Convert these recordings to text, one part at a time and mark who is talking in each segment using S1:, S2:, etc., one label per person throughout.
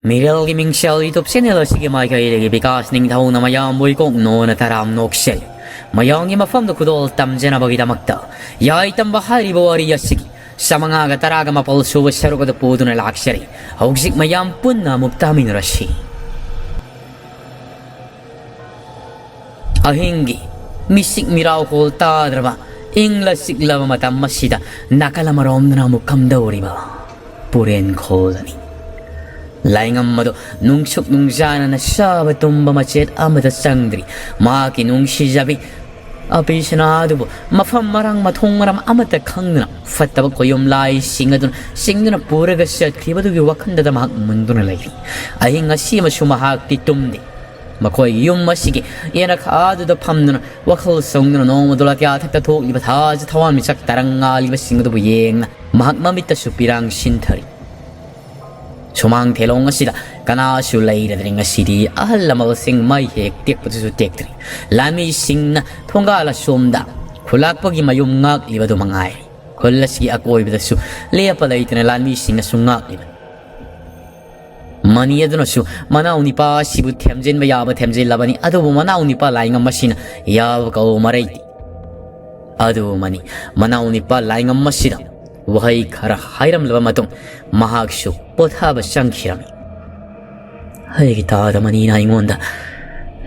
S1: Miralgi Mingshel YouTube channel asigi maikhairegi Vikas ningthauna mayam muikok nona taram nokshel mayongi mafamda kudol tamjena bagidamakta yai tamba hariba wari asigi samangaga taraga mapal suba sarugada puduna lakshari haugsik mayam punna muktamin rashi ahingi misik mirau kol tadraba ingla siklava matam masida nakalamarom mukam dauriba puren kholani Laingam mado nungsuk nungsana na saba tumba machet amada sangdri maki nungshi jabi apisnadu mafam marang mathong maram amata khangna fattaba koyom lai singduna puraga satkibadu gi wakhanda da mak munduna lai ahinga sima sumahak ti tumdi makoi yum masigi yena khadu da phamduna wakhal songduna nongmadula kya thakta thok liba thaj thawan misak taranga liba singdu bu yengna mahak mamita supirang sinthari Sumang telong asida kana sulai radring asidi ahal lamal sing mai hek tek putu tek tri lami sing na thonga la somda khulak pagi mayum ngak libadu mangai kollasi akoi bidasu lepa laitna lami sing na sungak liba mani aduna su manau ni pa sibu themjen ba yaba themjen labani adu manau ni pa lainga masina yab ko marai adu mani manau ni pa lainga masida wahai khara hairam laba matung mahakshu pothaba sangkhirami hai gita da mani na ingonda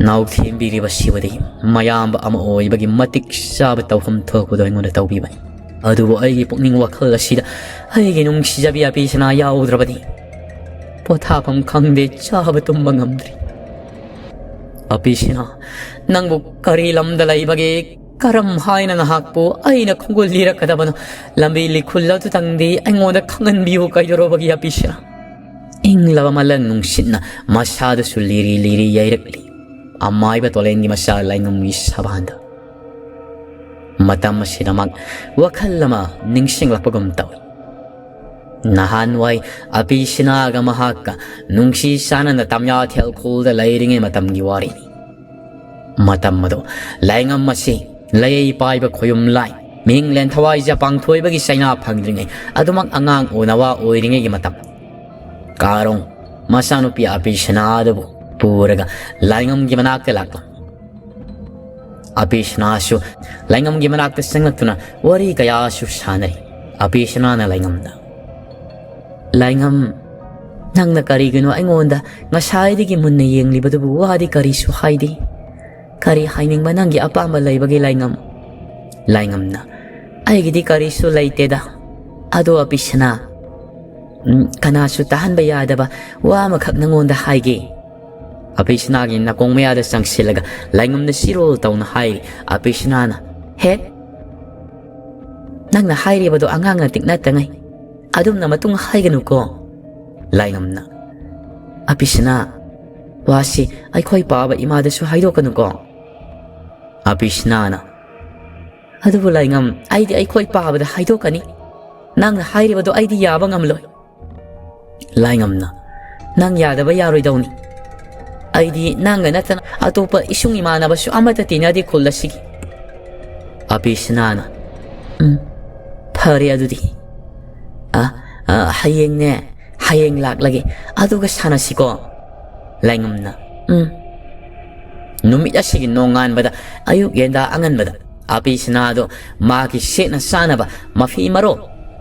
S1: nauk thembiri basibadi mayam ama oi bagi matik sab tawham thok do ingonda tawbi bani adu bo ai pukning wakhal asida hai gi nung sijabi api sna yaudrabadi pothapam khangde chab tum bangamdri api sna nangbu kari lamdalai bagi karam haina na hakpo aina khungul lira kadabano lambi likhulla tu tangdi aingoda khangan biu kaidoro bagi apisha inglawa malang nung sitna masada suliri liri yairakli amai ba tolendi masa laingam mi sabanda matam masina mag wakhallama ningsing lapagum taw nahanwai apisina ga mahakka nungsi sana na tamya thel khul da lairinge matam gi wari matam mado laingam masi Lay pai ba khoyum lai ming len thawai ja pang thoi bagi saina phangdringai adumak angang onawa oiringe gi matam karong masanu pi api shnadabu puraga laingam gi manak te lakto api shnasu laingam gi manak te sanglatuna wari kaya su sanai api shnana laingam da laingam nang na kari gino aingonda ngasai digi munne yenglibadu wadi kari su haidi Kari haining mananggi apa malay bagi laingam na ay gidi kari su layteda ado apisna kana su tahan bayada ba wa makhak nangonda haigi apisna gi na kong mayada sang silaga laingam na sirol taw na hai apisna na he nang na hairi bado angang na tikna tangay adum na matung haiganu ko laingam na apisna wasi ay koy baba imada su haido kanu ko Apisnana Adu laingam ay di ay koy pahabada haido kani nang na hairi bado ay di yabang amloy laingam na nang yada ba yaroy daw ni ay di nang ganatan ato pa isyong imana ba su amata tinadi kulasigi Apisnana pari adu di hayeng lak lagi adu ka sana siko laingam na Numit asigi nongan bada ayuk yenda angan bada api sinado maki set na sana ba mafi maro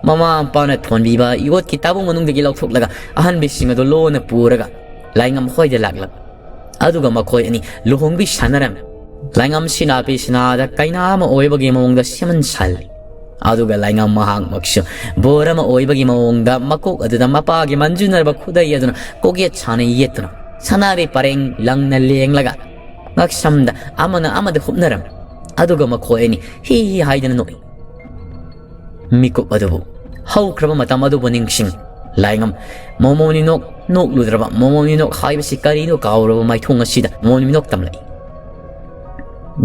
S1: mama pauna thon biba igot kitabu manung de gilok thok laga ahan bisinga do lo na puraga laingam khoi de laglak aduga makhoi ani lohong bi sanaram laingam sina api sinada kaina ma oibagi mong da siman sal aduga laingam mahang makshu borama oibagi mong da makok aduda mapa gi manjunar ba khudai aduna koge chane yetna sanari pareng lang na leng laga Ngaksamda amada hupnaram aduga makhoeni hi haidana noi miko adubu hau kraba matam adubu ningsing laingam momoni nok ludraba momoni nok haiba sikari no kawraba maithong asida momoni nok tamlai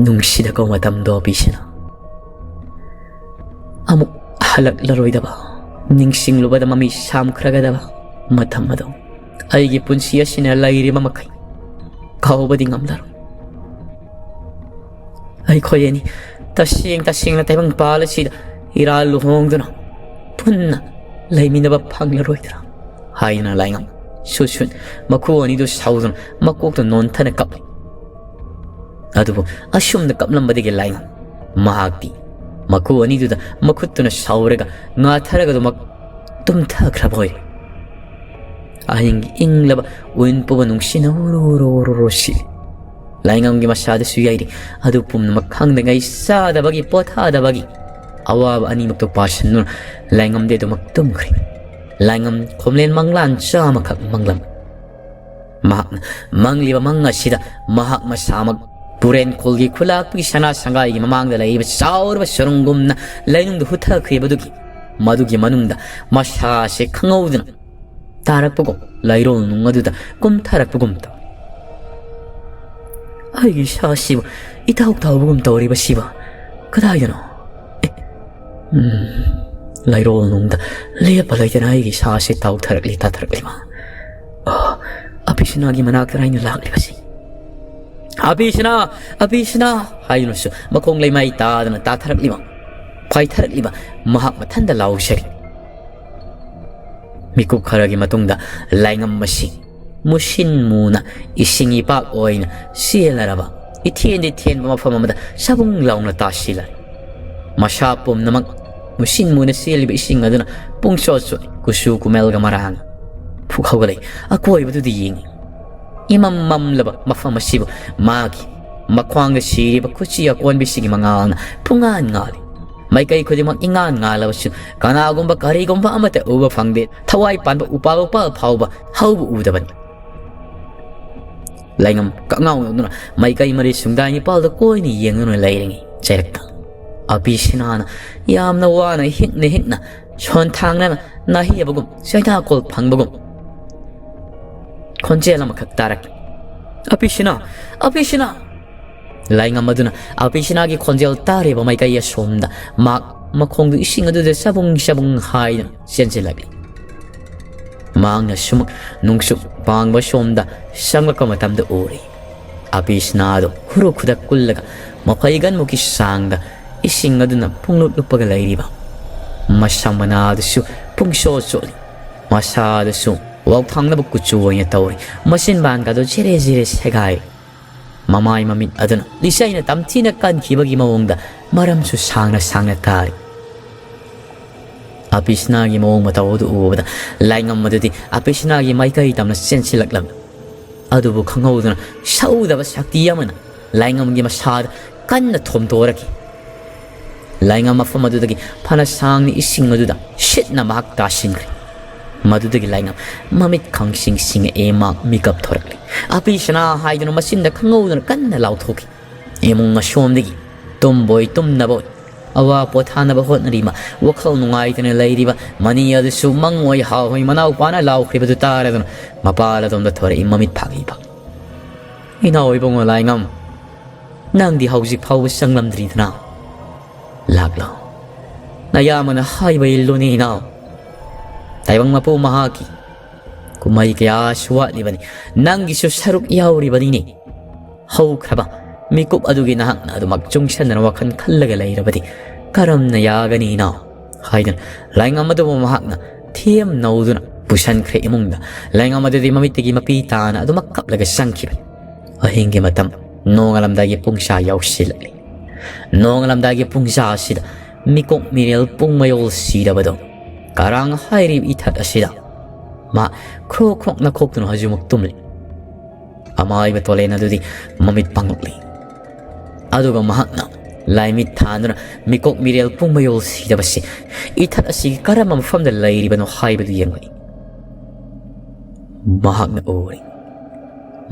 S1: nungsida ko matam do bisina amu halak laroidaba ningsing lubada mami sam khragadaba matam ado aigi punsi asina lairi mamakai kawbadi ngamdar ay koyeni tasing na taybang pala sida iraluhong duna punna laimina ba panglaroidra hayna laingam ꯁꯨꯠ ꯃꯈꯨ ꯑꯅꯤꯗꯨ ꯁꯥꯎꯗꯨꯅ ꯃꯀꯣꯛꯇ ꯅꯣꯟꯊꯅ ꯀꯞꯂꯤ ꯑꯗꯨꯕꯨ ꯑꯁꯨꯝꯅ ꯀꯞꯂꯝꯕꯗꯒꯤ ꯂꯥꯏꯉꯝ ꯃꯍꯥꯛꯇꯤ ꯃꯈꯨ ꯑꯅꯤꯗꯨꯗ ꯃꯈꯨꯠꯇꯨꯅ ꯁꯥꯎꯔꯒ ꯉꯥꯊꯔꯒꯗꯨꯃꯛ ꯇꯨꯝꯊꯈ꯭ꯔꯕ ꯑꯣꯏꯔꯦ ꯑꯍꯤꯡꯒꯤ ꯏꯪꯂꯕ ꯎꯏꯟ ꯄꯨꯕ ꯅꯨꯡꯁꯤꯅ ꯎꯔꯨ ꯁꯤꯔꯤ ꯂꯥꯏꯉꯝꯒꯤ ꯃꯁꯥꯗꯁꯨ ꯌꯩꯔꯤ ꯑꯗꯨ ꯄꯨꯝꯅꯃꯛ ꯈꯪꯗꯉꯩ ꯆꯥꯗꯕꯒꯤ ꯄꯣꯊꯥꯗꯕꯒꯤ ꯑꯋꯥꯕ ꯑꯅꯤꯃꯛꯇꯨ ꯄꯥꯁꯟꯗꯨꯅ ꯂꯥꯏꯉꯝꯗꯤ ꯑꯗꯨꯃꯛ ꯇꯨꯝꯈ꯭ꯔꯦ ꯂꯥꯏꯉꯝ ꯈꯣꯝꯂꯦꯟ ꯃꯪꯂꯥꯟ ꯆꯥꯃꯈꯛ ꯃꯪꯂꯝ ꯃꯍꯥꯛꯅ ꯃꯪꯂꯤꯕ ꯃꯪ ꯑꯁꯤꯗ ꯃꯍꯥꯛ ꯃꯁꯥꯃꯛ ꯄꯨꯔꯦꯟ ꯈꯨꯜꯒꯤ ꯈꯨꯂꯥꯛꯄꯒꯤ ꯁꯅꯥ ꯁꯪꯒꯥꯏꯒꯤ ꯃꯃꯥꯡꯗ ꯂꯩꯔꯤꯕ ꯆꯥꯎꯔꯕ ꯁꯔꯨꯡꯒꯨꯝꯅ ꯂꯩꯅꯨꯡꯗ ꯍꯨꯊꯈ꯭ꯔꯤꯕꯗꯨꯒꯤ ꯃꯗꯨꯒꯤ ꯃꯅꯨꯡꯗ ꯃꯁꯥꯁꯦ ꯈꯪꯍꯧꯗꯅ ꯇꯥꯔꯛꯄꯒꯨꯝ ꯂꯩꯔꯣꯜ ꯅꯨꯡ ꯑꯗꯨꯗ ꯀꯨꯝꯊꯔꯛꯄꯒꯨꯝ ꯇꯧ ꯑꯩꯒꯤ ꯏꯁꯥꯁꯤꯕꯨ ꯏꯇꯥꯎ ꯇꯥꯎꯕꯒꯨꯝ ꯇꯧꯔꯤꯕꯁꯤꯕ ꯀꯗꯥꯏꯗꯅꯣ ꯂꯩꯔꯣꯜ ꯅꯨꯡꯗ ꯂꯦꯞꯄ ꯂꯩꯇꯅ ꯑꯩꯒꯤ ꯏꯁꯥꯁꯦ ꯇꯥꯎꯊꯔꯛꯂꯤ ꯇꯥꯊꯔꯛꯂꯤꯕ ꯑꯄꯤꯁꯅꯥꯒꯤ ꯃꯅꯥꯛꯇ ꯑꯩꯅ ꯂꯥꯛꯂꯤꯕꯁꯤ ꯑꯄꯤꯁꯅꯥ ꯍꯥꯏꯗꯨꯅꯁꯨ ꯃꯈꯣꯡ ꯂꯩꯃꯥꯏ ꯇꯥꯗꯅ ꯇꯥꯊꯔꯛꯂꯤꯕ ꯐꯥꯏꯊꯔꯛꯂꯤꯕ ꯃꯍꯥꯛ ꯃꯊꯟꯗ ꯂꯥꯎꯖꯔꯤ ꯃꯤꯀꯨꯞ ꯈꯔꯒꯤ ꯃꯇꯨꯡꯗ ꯂꯥꯏꯉꯝ ꯑꯁꯤ ꯃꯨꯁꯤꯟ ꯃꯨꯅ ꯏꯁꯤꯡ ꯏꯄꯥꯛ ꯑꯣꯏꯅ ꯆꯦꯜꯂꯔꯕ ꯏꯊꯦꯟꯗꯤ ꯊꯦꯟꯕ ꯃꯐꯝ ꯑꯃꯗ ꯁꯕꯨꯡ ꯂꯥꯎꯅ ꯇꯥꯁꯤꯜꯂꯔꯤ ꯃꯁꯥ ꯄꯨꯝꯅꯃꯛ ꯃꯨꯁꯤꯟ ꯃꯨꯅ ꯆꯦꯜꯂꯤꯕ ꯏꯁꯤꯡ ꯑꯗꯨꯅ ꯄꯨꯡꯆꯣꯠ ꯆꯣꯠꯂꯤ ꯀꯨꯆꯨ ꯀꯨꯃꯦꯜꯒ ꯃꯔꯥꯡ ꯐꯨꯛ ꯍꯧꯒꯠꯂꯛꯏ ꯑꯀꯣꯏꯕꯗꯨꯗ ꯌꯦꯡꯉꯤ ꯏꯃꯝ ꯃꯝꯂꯕ ꯃꯐꯝ ꯑꯁꯤꯕꯨ ꯃꯥꯒꯤ ꯃꯈ꯭ꯋꯥꯡꯗ ꯁꯤꯔꯤꯕ ꯈꯨꯆꯤ ꯑꯀꯣꯟꯕꯤꯁꯤꯒꯤ ꯃꯉꯥꯜꯅ ꯄꯨꯡꯉꯥꯟ ꯉꯥꯜꯂꯤ ꯃꯥꯏꯀꯩ ꯈꯨꯗꯤꯡꯃꯛ ꯏꯉꯥꯟ ꯉꯥꯜꯂꯕꯁꯨ ꯀꯅꯥꯒꯨꯝꯕ ꯀꯔꯤꯒꯨꯝꯕ ꯑꯃꯠꯇ ꯎꯕ ꯐꯪꯗꯦ ꯊꯋꯥꯏ ꯄꯥꯟꯕ ꯎꯄꯥꯜ ꯐꯥꯎꯕ ꯍꯧꯕ ꯎꯗꯕꯅꯤ ꯂꯥꯏꯉꯝ ꯀꯛꯉꯥꯎꯅꯗꯨꯅ ꯃꯥꯏꯀꯩ ꯃꯔꯤ ꯁꯨꯡꯗꯥꯏ ꯅꯤꯄꯥꯜꯗ ꯀꯣꯏꯅ ꯌꯦꯡꯗꯨꯅ ꯂꯩꯔꯤꯉꯩ ꯆꯩꯔꯛꯇ ꯑꯄꯤꯁꯤꯅꯥꯅ ꯌꯥꯝꯅ ꯋꯥꯅ ꯍꯤꯛꯅ ꯁꯣꯟꯊꯥꯡꯅꯅ ꯅꯥꯍꯤꯕꯒꯨꯝ ꯆꯩꯅꯥꯀꯣꯜ ꯐꯪꯕꯒꯨꯝ ꯈꯣꯟꯖꯦꯜ ꯑꯃꯈꯛ ꯇꯥꯔꯛꯏ ꯑꯄꯤꯁꯤꯅꯥ ꯂꯥꯏꯉꯝ ꯑꯗꯨꯅ ꯑꯄꯤꯁꯤꯅꯥꯒꯤ ꯈꯣꯟꯖꯦꯜ ꯇꯥꯔꯤꯕ ꯃꯥꯏꯀꯩ ꯑꯁꯣꯝꯗ ꯃꯈꯣꯡꯗꯨ ꯏꯁꯤꯡ ꯑꯗꯨꯗ ꯁꯕꯨꯡ ꯍꯥꯏꯗꯨꯅ ꯆꯦꯟꯁꯤꯜꯂꯛꯂꯤ ꯃꯍꯥꯛꯅ ꯁꯨꯃꯛ ꯅꯨꯡꯁꯨꯛ ꯄꯥꯡꯕ ꯁꯣꯝꯗ ꯆꯪꯂꯛꯄ ꯃꯇꯝꯗ ꯎꯔꯤ ꯑꯄꯤꯁꯅꯥꯗꯨ ꯈꯨꯔꯨ ꯈꯨꯗꯛ ꯀꯨꯜꯂꯒ ꯃꯐꯩꯒꯟꯃꯨꯛꯀꯤ ꯆꯥꯡꯗ ꯏꯁꯤꯡ ꯑꯗꯨꯅ ꯄꯨꯡꯂꯨꯞ ꯂꯨꯞꯄꯒ ꯂꯩꯔꯤꯕ ꯃꯁꯝ ꯃꯅꯥꯗꯨꯁꯨ ꯄꯨꯡꯆꯣꯠ ꯆꯣꯠꯂꯤ ꯃꯁꯥꯗꯨꯁꯨ ꯋꯥꯎꯊꯥꯡꯅꯕ ꯀꯨꯆꯨ ꯑꯣꯏꯅ ꯇꯧꯔꯤ ꯃꯆꯤꯟꯕꯥꯟꯒꯗꯨ ꯖꯤꯔꯦ ꯁꯦꯒꯥꯏ ꯃꯃꯥꯏ ꯃꯃꯤꯠ ꯑꯗꯨꯅ ꯂꯤꯆꯩꯅ ꯇꯝꯊꯤꯅ ꯀꯟꯈꯤꯕꯒꯤ ꯃꯑꯣꯡꯗ ꯃꯔꯝꯁꯨ ꯁꯥꯡꯅ ꯇꯥꯔꯤ ꯑꯄꯤꯁꯅꯥꯒꯤ ꯃꯑꯣꯡ ꯃꯇꯧ ꯑꯗꯨ ꯎꯕꯗ ꯂꯥꯏꯉꯝ ꯑꯗꯨꯗꯤ ꯑꯄꯤꯁꯅꯥꯒꯤ ꯃꯥꯏꯀꯩ ꯇꯝꯅ ꯆꯦꯟꯁꯤꯜꯂꯛꯂꯝꯃꯤ ꯑꯗꯨꯕꯨ ꯈꯪꯍꯧꯗꯅ ꯁꯧꯗꯕ ꯁꯛꯇꯤ ꯑꯃꯅ ꯂꯥꯏꯉꯝꯒꯤ ꯃꯁꯥꯗ ꯀꯟꯅ ꯊꯣꯝꯗꯣꯔꯛꯈꯤ ꯂꯥꯏꯉꯝ ꯃꯐꯝ ꯑꯗꯨꯗꯒꯤ ꯐꯅ ꯁꯥꯡꯅ ꯏꯁꯤꯡ ꯑꯗꯨꯗ ꯁꯤꯠꯅ ꯃꯍꯥꯛ ꯇꯥꯁꯤꯟꯈ꯭ꯔꯦ ꯃꯗꯨꯗꯒꯤ ꯂꯥꯏꯉꯝ ꯃꯃꯤꯠ ꯈꯪꯁꯤꯡ ꯁꯤꯡꯉꯛꯑꯦ ꯃꯍꯥꯛ ꯃꯤꯀꯞ ꯊꯣꯔꯛꯂꯤ ꯑꯄꯤꯁꯅꯥ ꯍꯥꯏꯗꯨꯅ ꯃꯆꯤꯟꯗ ꯈꯪꯍꯧꯗꯅ ꯀꯟꯅ ꯂꯥꯎꯊꯣꯛꯈꯤ ꯏꯃꯨꯡ ꯑꯁꯣꯝꯗꯒꯤ ꯇꯨꯝꯕꯣꯏ ꯇꯨꯝꯅꯕꯣꯏ ꯑꯋꯥ ꯄꯣꯊꯥꯅꯕ ꯍꯣꯠꯅꯔꯤꯕ ꯋꯥꯈꯜ ꯅꯨꯡꯉꯥꯏꯇꯅ ꯂꯩꯔꯤꯕ ꯃꯅꯤ ꯑꯗꯨꯁꯨ ꯃꯪꯑꯣꯏ ꯍꯥꯎꯍꯣꯏ ꯃꯅꯥꯎꯄꯥꯅ ꯂꯥꯎꯈ꯭ꯔꯤꯕꯗꯨ ꯇꯥꯔꯗꯨꯅ ꯃꯄꯥꯜ ꯑꯗꯣꯝꯗ ꯊꯣꯔꯛꯏ ꯃꯃꯤꯠ ꯐꯥꯛꯂꯤꯕ ꯏꯅꯥꯎ ꯏꯕꯨꯡꯉꯣ ꯂꯥꯏꯉꯝ ꯅꯪꯗꯤ ꯍꯧꯖꯤꯛ ꯐꯥꯎꯕ ꯆꯪꯂꯝꯗ꯭ꯔꯤꯗꯅ ꯂꯥꯛꯂꯣ ꯅꯌꯥꯝꯕꯅ ꯍꯥꯏꯕ ꯏꯜꯂꯨꯅꯤ ꯏꯅꯥꯎ ꯇꯥꯏꯕꯪ ꯃꯄꯨ ꯃꯍꯥꯛꯀꯤ ꯀꯨꯝꯍꯩ ꯀꯌꯥꯁꯨ ꯋꯥꯠꯂꯤꯕꯅꯤ ꯅꯪꯒꯤꯁꯨ ꯁꯔꯨꯛ ꯌꯥꯎꯔꯤꯕꯅꯤꯅꯦ ꯍꯧꯈ꯭ꯔꯕ ꯃꯤꯀꯨꯞ ꯑꯗꯨꯒꯤ ꯅꯍꯥꯛꯅ ꯑꯗꯨꯃꯛ ꯆꯨꯡꯁꯟꯗꯅ ꯋꯥꯈꯜ ꯈꯜꯂꯒ ꯂꯩꯔꯕꯗꯤ ꯀꯔꯝꯅ ꯌꯥꯒꯅꯤ ꯏꯅꯥꯎ ꯍꯥꯏꯗꯨꯅ ꯂꯥꯏꯉꯝ ꯑꯗꯨꯕꯨ ꯃꯍꯥꯛꯅ ꯊꯦꯝ ꯅꯧꯗꯨꯅ ꯄꯨꯁꯟꯈ꯭ꯔꯦ ꯏꯃꯨꯡꯗ ꯂꯥꯏꯉꯝ ꯑꯗꯨꯗꯤ ꯃꯃꯤꯠꯇꯒꯤ ꯃꯄꯤ ꯇꯥꯅ ꯑꯗꯨꯃꯛ ꯀꯞꯂꯒ ꯆꯪꯈꯤꯕꯅꯤ ꯑꯍꯤꯡꯒꯤ ꯃꯇꯝ ꯅꯣꯡꯉꯥꯜꯂꯝꯗꯥꯏꯒꯤ ꯄꯨꯡꯆꯥ ꯌꯥꯎꯁꯤꯜꯂꯛꯂꯤ ꯅꯣꯡꯉꯥꯜꯂꯝꯗꯥꯏꯒꯤ ꯄꯨꯡꯆꯥ ꯑꯁꯤꯗ ꯃꯤꯀꯣꯛ ꯃꯤꯔꯦꯜ ꯄꯨꯡ ꯃꯌꯣꯜ ꯁꯤꯔꯕꯗꯣ ꯀꯔꯥꯡ ꯍꯥꯏꯔꯤꯕ ꯏꯊꯠ ꯑꯁꯤꯗ ꯃꯥ ꯈ꯭ꯔꯣꯛ ꯅꯈꯣꯛꯇꯨꯅ ꯍꯧꯖꯤꯛꯃꯛ ꯇꯨꯝꯂꯤ ꯑꯃꯥꯏꯕ ꯇꯣꯂꯦꯟ ꯑꯗꯨꯗꯤ ꯃꯃꯤꯠ ꯄꯥꯡꯂꯛꯂꯤ ꯑꯗꯨꯒ ꯃꯍꯥꯛꯅ ꯂꯥꯏꯃꯤꯠ ꯊꯥꯗꯨꯅ ꯃꯤꯀꯣꯛ ꯃꯤꯔꯦꯜ ꯄꯨꯡ ꯃꯌꯣꯜ ꯁꯤꯗꯕꯁꯤ ꯏꯊꯠ ꯑꯁꯤꯒꯤ ꯀꯔꯝꯕ ꯃꯐꯝꯗ ꯂꯩꯔꯤꯕꯅꯣ ꯍꯥꯏꯕꯗꯨ ꯌꯦꯡꯂꯛꯏ ꯃꯍꯥꯛꯅ ꯎꯔꯤ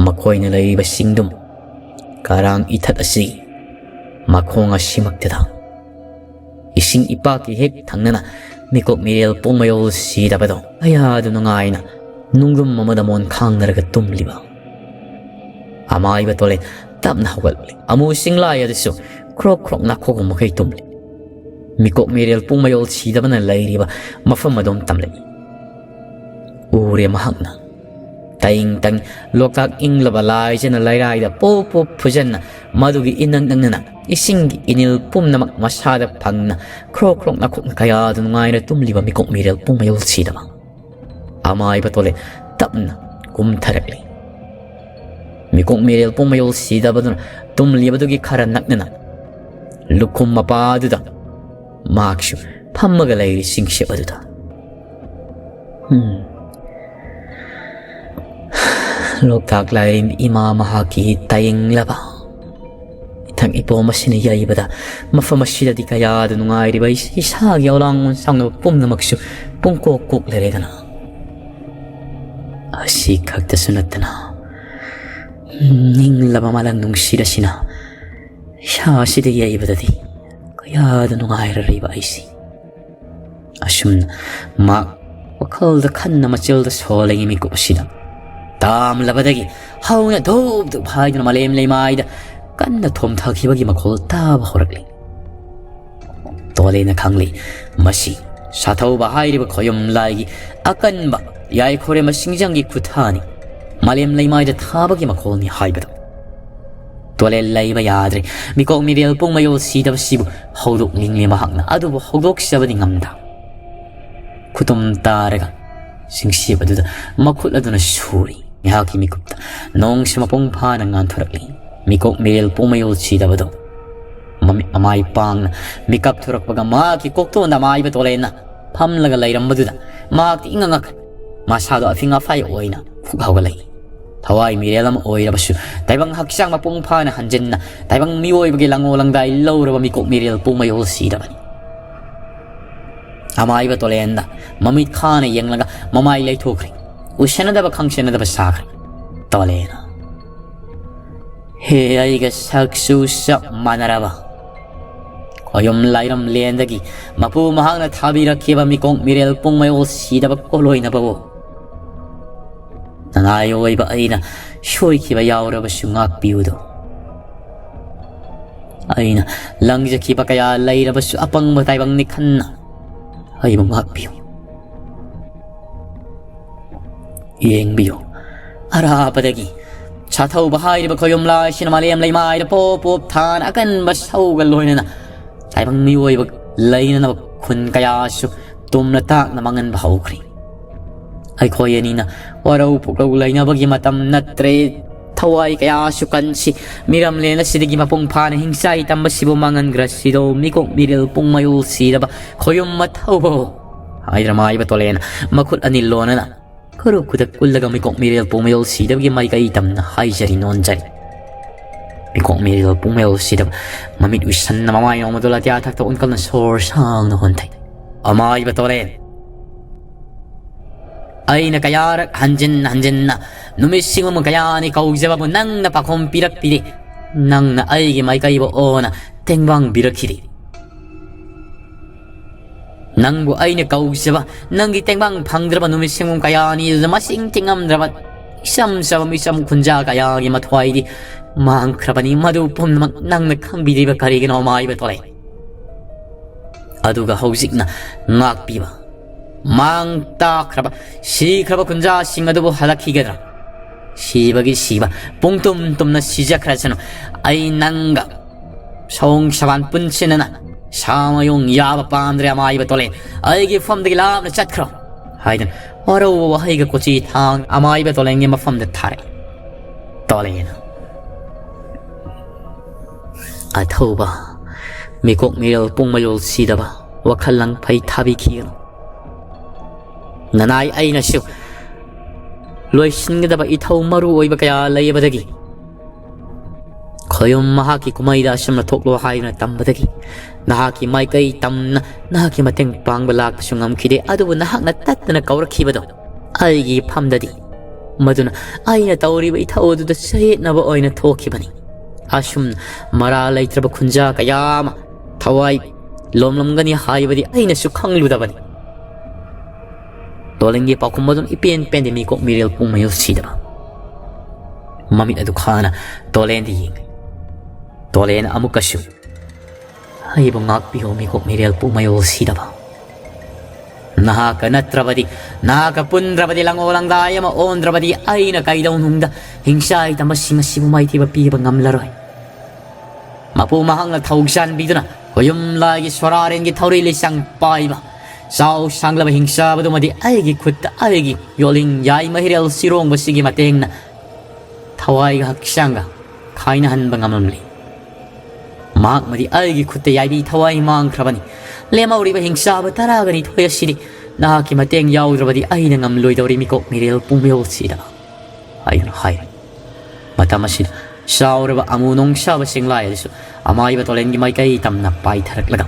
S1: ꯃꯈꯣꯏꯅ ꯂꯩꯔꯤꯕ ꯆꯤꯡꯗꯨꯝ ꯀꯔꯥꯡ ꯏꯊꯠ ꯑꯁꯤ ꯃꯈꯣꯡ ꯑꯁꯤꯃꯛꯇꯗ ꯏꯁꯤꯡ ꯏꯄꯥꯛꯀꯤ ꯍꯦꯛ ꯊꯪꯅꯅ ꯃꯤꯀꯣꯛ ꯃꯤꯔꯦꯜ ꯄꯨꯡ ꯃꯌꯣꯜ ꯁꯤꯗꯕꯗꯣ ꯑꯌꯥꯗꯨ ꯅꯨꯡꯉꯥꯏꯅ ꯅꯨꯡꯗꯨꯝ ꯑꯃꯗ ꯃꯣꯟ ꯈꯥꯡꯅꯔꯒ ꯇꯨꯝꯂꯤꯕ ꯑꯃꯥꯏꯕ ꯇꯣꯂꯦꯟ ꯇꯞꯅ ꯍꯧꯒꯠꯂꯛꯂꯤ ꯑꯃꯨ ꯆꯤꯡꯂꯥꯏ ꯑꯗꯨꯁꯨ ꯈ꯭ꯔꯣꯛ ꯅꯥꯈꯣꯛ ꯃꯈꯩ ꯇꯨꯝꯂꯤ ꯃꯤꯀꯣꯛ ꯃꯤꯔꯦꯜ ꯄꯨꯡ ꯃꯌꯣꯜ ꯁꯤꯗꯕꯅ ꯂꯩꯔꯤꯕ ꯃꯐꯝ ꯑꯗꯨꯝ ꯇꯝꯂꯛꯏ ꯎꯔꯦ ꯃꯍꯥꯛꯅ ꯇꯩꯡ ꯂꯣꯛꯇꯥꯛ ꯏꯪꯂꯕ ꯂꯥꯏꯖꯅ ꯂꯩꯔꯥꯏꯗ ꯄꯣꯞ ꯐꯨꯖꯟꯅ ꯃꯗꯨꯒꯤ ꯏꯅꯪ ꯅꯪꯅꯅ ꯏꯁꯤꯡꯒꯤ ꯏꯅꯤꯜ ꯄꯨꯝꯅꯃꯛ ꯃꯁꯥꯗ ꯐꯪꯅ ꯈ꯭ꯔꯣꯛ ꯅꯥꯈꯣꯛꯅ ꯀꯌꯥꯗ ꯅꯨꯡꯉꯥꯏꯅ ꯇꯨꯝꯂꯤꯕ ꯃꯤꯀꯣꯛ ꯃꯤꯔꯦꯜ ꯄꯨꯡ ꯃꯌꯣꯜ ꯁꯤꯗꯕ ꯑꯃꯥꯏꯕ ꯇꯣꯂꯦꯟ tapna kumtharakli mikok mirel pungmayol sidabaduna tumlibadugi khara naknana lukhum mapaduda makshu phammaga leiri singship aduda loktak lairin ima mahaki taying laba itang ipo masina yaibada mafamasida di kaya dunungai riba isagi awlangon sangno pumna makshu pungkok kok leredana asi kakta sunatana ning laba malang nung sida sina sha sida yaibada di kaya dunungai riba isi asum ma wakal da khanna machil da solengi mi ko sida tam labadagi hauna dob du bhaidna malem leimaida kanna thom thakibagi makhol tab horakli tolena khangli masi sathau bahairiba khoyom laigi akanba yai khore masingjangi kuthani malem leimaida thabagi makholni haibada tole laiba yadre mikok mirel pungmayo sidab sibu hodok lingli mahakna adubu hodok sabadi ngamda kutum taraga singsibaduda makhul aduna suri yaki mikupta nong simapong phana ngan thorakli mikok mirel pungmayo sidabado amai pang mikap thorak paga ma ki kokto na mai ba tolena phamlaga lairambaduda ma ti ingangak masado afinga fai oina fukhawga lai thawai mirelam oirabasu taibang haksang mapung phana hanjenna taibang mioi bagi langolang dai lawraba mikok mirel pungmayo sidabani amai ba tolenda mamit khana yenglaga mamai lai thokri usenadaba khangsenadaba sakri tolena he aiga saksu sak manaraba koyom lairam lendagi mapu mahangna thabira kiba mikong mirel pungmayo sidaba koloina bawo nanayo iba aina shoi kiba yauraba sungak piudo aina langja kiba kaya lairaba su apang mataibang nikhanna ay mungak piu yeng biyo arapadagi chathau bahairiba koyom la sinamalem leimaida pop than akan basau galoina na taibang mioi bag laina na khun kaya su tumna tak na mangan bahawkri ai khoyani na warau pukau laina bagi matam natre thawai kaya su kansi miram lena sidigi mapung phana hingsai tamba sibo mangan grasido mikok mirel pungmayo sidaba khoyom mathau bo ai ramai ba tolena makhut anil lona na karo kudak kullaga mikok mirel pungmayo sidabagi mai kai tamna hai jari non jari mikok mirel pungmayo sidab mamit wisan na mamay no madola tiya takta unkal na sor sang na hontay amay ba tolen ay nakayarak hanjen na numising mo kaya ni kaugzaba mo nang napakom pirak pili nang na ay may kaibo o na tengbang birakiri nang bu ay na kaugzaba nang gitengbang pangdraba numising mo kaya ni masing tingam drabat isam sabam isam kunja kaya gi matwai di mangkrabani madu pom nang na kambidi ba karigin o mai ba tole aduga hosik na ngak piba mang ta kraba si kraba kunja singadu bo halaki gedra sibagi siba pungtum tum na sija krasano ay nanga song saban punchina na samayong yaba pandre amai ba tole ay gi fam de lam na chatkro hayden oro wa haiga kochi thang amai ba tole ngi ma fam de thare tole na athauba mikok mirel pungmayol sidaba wakhalang phai thabi khiyo nanai aina siu loisingdaba ithau maru oiba kaya laibadagi khoyom mahaki kumaida samna thoklo haina tambadagi nahaki mai kai tamna nahaki mateng pangbalak sungam khide adu nahakna tatna kawrakhibado aigi phamdadi maduna aina tawriba ithau du da sahet naba oina thokhibani asum mara laitraba khunja kayama thawai lomlomgani haibadi aina su khangludabani tolengi pakumadun ipen pandemic ko mirel pungmayo sidaba mamit adu khana tolendi ying tolen amukasu aibo ngak piho mi ko mirel pungmayo sidaba nahaka natrabadi nahaka pundrabadi langolang dayama ondrabadi aina kaidaw nungda hingsay tamasing sibu mai tiba piba ngamlaroy mapu mahang na thawgsan biduna koyum lagi swararen gi thawri lisang paiba Sao sanglaba hingsabado madi aigi kutta aigi yoling yai mahirel sirong basigi matengna thawai ga hakshanga khaina hanba ngamamli mak madi aigi kutta yai thawai mang khrabani lemauri ba hingsaba taragani thoyasiri na ki mateng yaudrawadi aina ngamloi dori mikok mirel pumel sida aina hai matamasin sauraba amunong saba singlai disu amai ba tolengi mai kai tamna pai tharak laga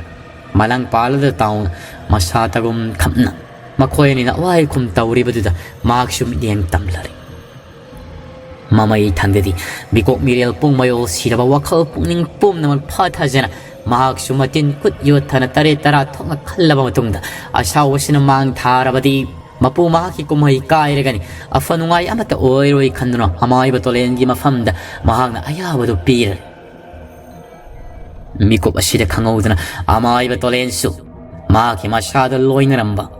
S1: malang palada taun masatagum khamna makhoi ni na wai kum tauri baduda maksum diang tamlari mamai thandedi mikok mirel pungmayo siraba wakhal pungning pum naman phathajena maksum matin kut yothana tare tara thonga khallaba matungda asawasina mang tharabadi mapu mahaki kumai kairagani afanungai amata oiroi khanduna amai ba tolengi mafamda mahagna ayabadu pir mikop asida khangaudana amai ba tolensu 마기 마샤드 로잉람바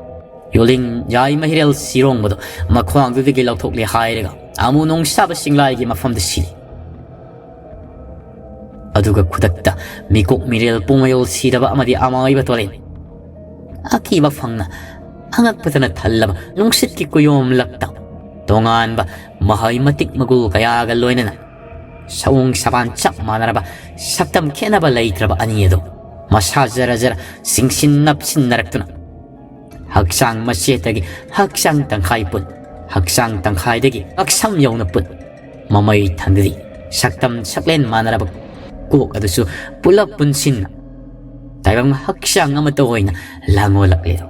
S1: 요링 야이 마히렐 시롱보도 마코앙 두디기 럭톡리 하이레가 아무 농사바 싱라이기 마팜드 시리 아두가 쿠닥다 미국 미렐 뽕마요 시다바 아마디 아마이바 토렌 아키바 팡나 앙악바다나 달라바 농싯기고 요음락다 동안바 마하이마틱 마구 가야가 로이나나 사웅 사반착 마나라바 삭담 케나바 레이트라바 아니에도 마사자라자라 싱신납신 나락두나 학상 마시에다기 학상 땅카이뿐 학상 땅카이되기 학삼 영나뿐 마마이 탄들이 삭담 삭렌 마나라바 꾸옥아두수 뿔라뿐 신나 다강 학상 아마 떠오이나 랑올락레도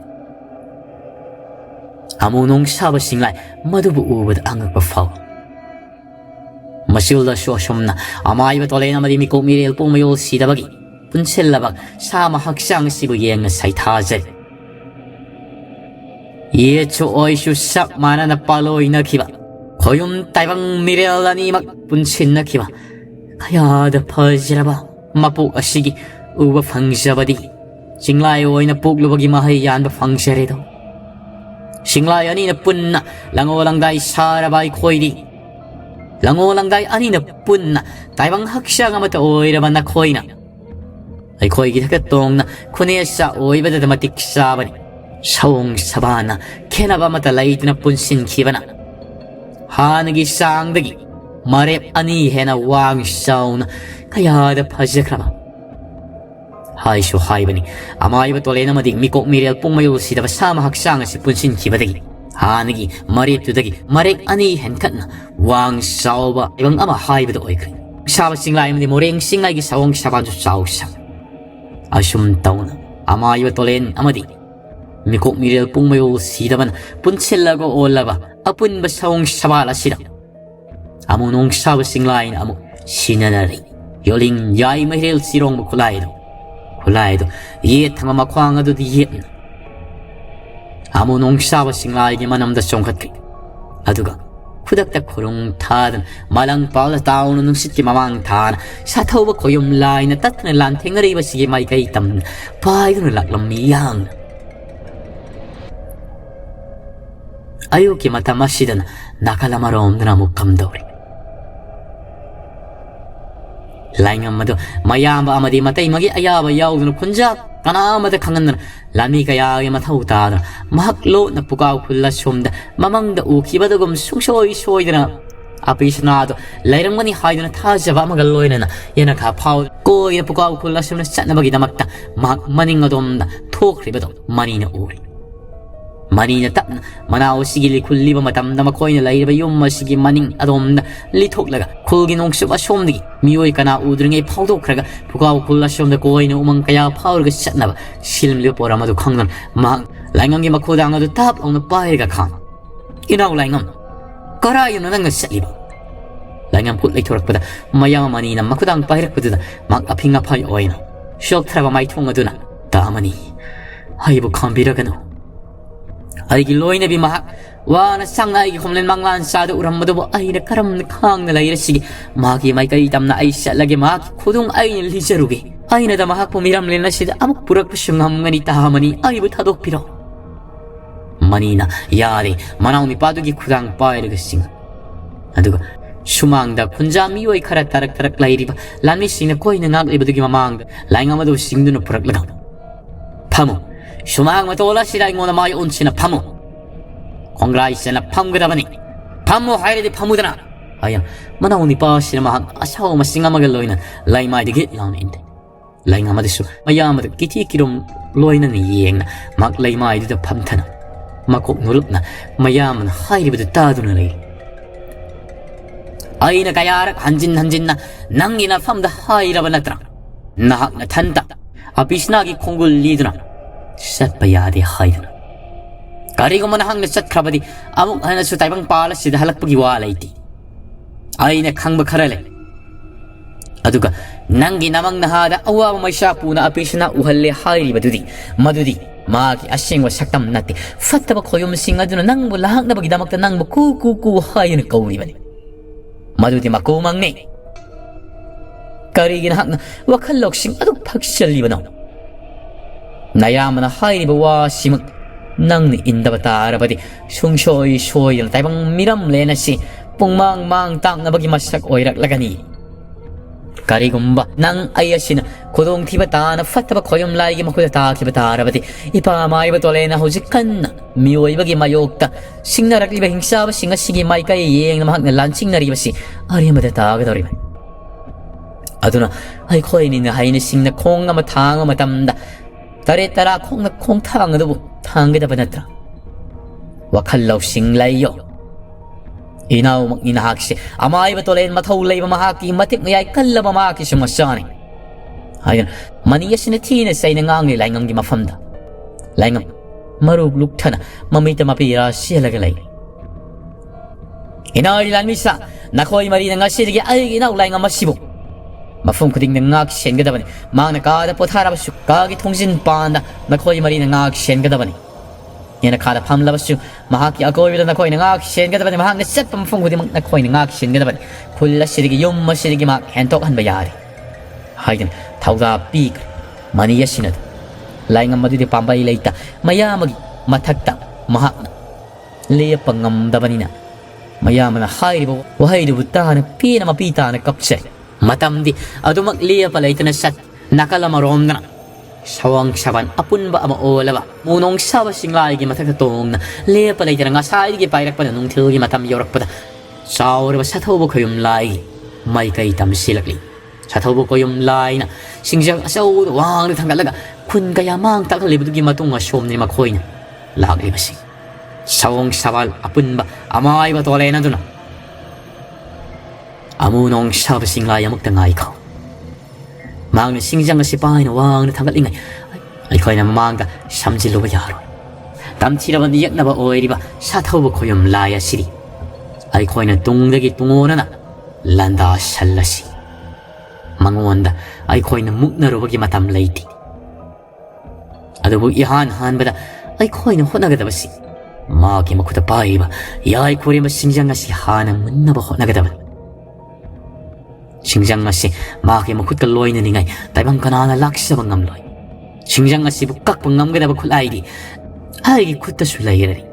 S1: 아무농 사바 싱라이 마두부 우버드 앙흑바 파워 마실다 쇼숑나 아마이바 돌레나 마디 미코 미렐 뽕마요 시다바기 분첼라박 사마 학상시부 예anga 사이타제 예초 어이슈 싹 마나나 팔로이나 키바 거욤 따이방 미렐라니 막 분친나 키바 가야다 퍼지라바 마폭 아시기 우바 방샤바디 싱라이 오이나 폭루바기 마하이 얀바 방샤레도 싱라이 아니나 뿐나 랑오랑다이 사라바이 코이디 랑오랑다이 아니나 뿐나 따이방 학상아마타 오이라바나 코이나 아이코이 기타가똥나 쿠네샤 오이바다다 마틱사바니 사웅 사바나 케나바마타 라이드나 뿐신 키바나 하느기 쌍득이 마렙 아니 해나 왕사우나 가야다 파지크라마 하이쇼 하이바니 아마이바 돌레나 마딕 미콕 미렐 뽕마요 시다바 사마 학상아시 뿐신 키바다기 하느기 마렙 두다기 마렙 아니 헨칸나 왕사우바 이방 아마 하이바도 오이크리 사바 싱라이마디 모랭 싱라이기 사웅 사바주 사우사 아숑 따오나 아마이바 돌렌 아마디 미콕 미렐 뽕마요 시다반 분첼라고 올라바 아뿐바 사옹 샤바라시다 아무농 샤바 싱라인 아무 시나나리 요링 야이 마히렐 시롱 콜라이도 예 탕마마 쾅아도 디예 아무농 샤바 싱라이기 만남다 숑카트 아두가 후닥닥 코롱 타든 마랑 빠라 다우는 능시기 마망 타나 사타우바 고염 라이나 따뜻한 란탱을 입으시기 마이가 있담 바이드는 락람미양 아유기 마타 마시든 나칼라마로 없느나 못 감도리 라잉엄마도 마야마 아마디 마타이 마기 아야바 야우드는 콘자 까나마다 강한나 라미가 야게 마타우다다 마학로 나쁘가우 굴라 숑다 마망다 우키바다금 숭쇼이 쇼이드나 아피시나도 라이랑마니 하이드나 타자바 마갈로이나 예나 가파우 꼬이나 부가우 굴라 숑나 짠나바기다 막다 막 마닝어도 없다 톡리바도 마니나 우리 마니나 땀나 마나오 시길리 굴리바 마담나 마코이나 라이바 용마 시기 마닝 아돔나 리톡라가 굴기 농수바 숑드기 미오이까나 우드릉의 파우도크라가 부가우 굴라 숑다 꼬이나 우망까야 파우르가 샷나바 실밀 보라마도 강난 막 라잉엄기 마코당아도 탑 엉나 빠이가 강 이나우 라잉엄 까라이나 난가 샷리바 라잉엄 굿레이 토락보다 마야마 마니나 마코당 빠이락보다 막 아핑가 파이 오이나 쇼트라가 마이 통어두나 다마니 하이부 컴비라가노 아이기 로이네 비마 와나 상나이기 홈렌 망란 사도 우람마도 아이나 카람 캉나 라이르시기 마기 마이가 이담나 아이샬라게 마기 고동 아이니 리자루기 아이나다 마학포 미람렌나 시다 아목 부락부 슝함가니 따하마니 아이부 타독피로 마니나 야리 마나오미 빠두기 쿠당 빠이르그싱 아두가 슈망다 군자 미오이 카라 타락타락 라이리바 란미시나 코이나 낙리바두기 마망다 라잉아마도 싱두노 부락라가 파모 수막 마돌라시라 인고나 마이 온치나 파무 콩라이시나 팜그다바니 파무 하이레디 파무드나 아야 마나오니 빠시나 마한 아샤오 마싱아마게 로이는 라이마이디게 라운인데 라잉아마디수 마야마드 기티키롬 로이는 이행나 막 라이마이디도 팜타나 막곡 누릅나 마야만 하이리브드 따두는 레이 아이나 가야락 한진나 낭이나 팜다 하이라바나트라 나학나 탄다 아비스나기 콩굴 리드나 샷바야디 하이드나 가리고만 항나 샷크라바디 아묵 하나수 다이방 빨라시다 할락부기 와라이티 아이나 강박하라레 아두가 낭기 나막나 하다 아와바 마이샤푸나 아비스나 우할레 하이리바두디 마두디 마기 아싱와 삭담 나티 파타바 코요무싱 아두나 낭부 라학나바기 다막다 낭부 쿠쿠쿠 하이는 까우리바니 마두디 마코망네 까리긴 학나 와칼럭싱 아두 팍셜리바노 나야마나 하이리바 와시막 낭니 인다바 따라바디 숭쇼이 쇼이 타이방 미람 레나시 뽕망망 땅나바기 마sak 오이락 라가니 까리곰바 낭 아이아시나 고동 티바타나 파타바 코염라이기 마코다 타키바 따라바디 이파 마이바 돌레나 호지칸나 미오이바기 마욕다 싱나락리바 힝사바 싱가시기 마이카이 예행나 학나 란칭나리바시 아리마다 타가도리바 아두나 아이 코이니나 하이니 싱나 콩나마 탕아마 담다 따레 따라 콩나 콩탕아도 탕게다 바나트라 와칼라우 싱라이요 이나우 막 이나학시 아마이바 돌레인 마타울레이바 마하키 마틱 마야이 칼라바 마하키 shum마샤니 하연 마니야시네 티네 사이네 앙리 라잉암기 마팜다 라잉암 마룩 룩타나 마미타 마피라 시엘라갈레이 이나리 란미사 나코이 마리나 가시리게 알기 나우 라잉암 마시보 마품 그딩네 ngak shen gadabani magna kada potharabashu kagi thongsin panda nakhoi marina ngak shen gadabani yana kada phamlabashu mahaki akoibida nakhoi ngak shen gadabani mahakna setpam phongudi nakhoi ngak shen gadabani phulla sirigi yumma sirigi mak hentok hanba yari haiden thauda pik mani yasinad laingam madudi pambai leita mayamagi mathakta mahakna lepangam dabanina mayamana hairibo wahaidu butana pina mapitana kapse matamdi adumak liya palaitana sat nakalamarom na sawang saban apunba ama olaba munong saba singlay gi mathak tong na liya palaitana nga sai gi pairak pa nung thil gi matam yorak pa sawre ba sathobo khoyum lai mai kai tam silakli sathobo khoyum lai na singjang asaw wang thangalaga kun kaya mang tak libudu gi matung nga som ni makhoy na lagli ba sing sawang sabal apunba amai ba tolay na duna 아무농 샤브싱라야 먹당아이 코 망는 싱장가 시바이나 왕는 당갈링아 아이코이나 망다 샴질로바 야로 담치라바 니약나바 오에리바 샤타오보 코염 라야 시리 아이코이나 동덕이 뚱오나나 란다 샬라시 망원다 아이코이나 묵나로바기 마탐 레이티 아도보 이한 한바다 아이코이나 호나가다바시 마기 마쿠다 바이바 야이코리마 싱장가시 하나 문나바 호나가다바 싱장마시 마게 먹고 로이는 닝아이 다이방 가나나 락시바 ngamloi 싱장마시 북각 ngam게다 쿨아이디 아이기 쿠타 술라이레리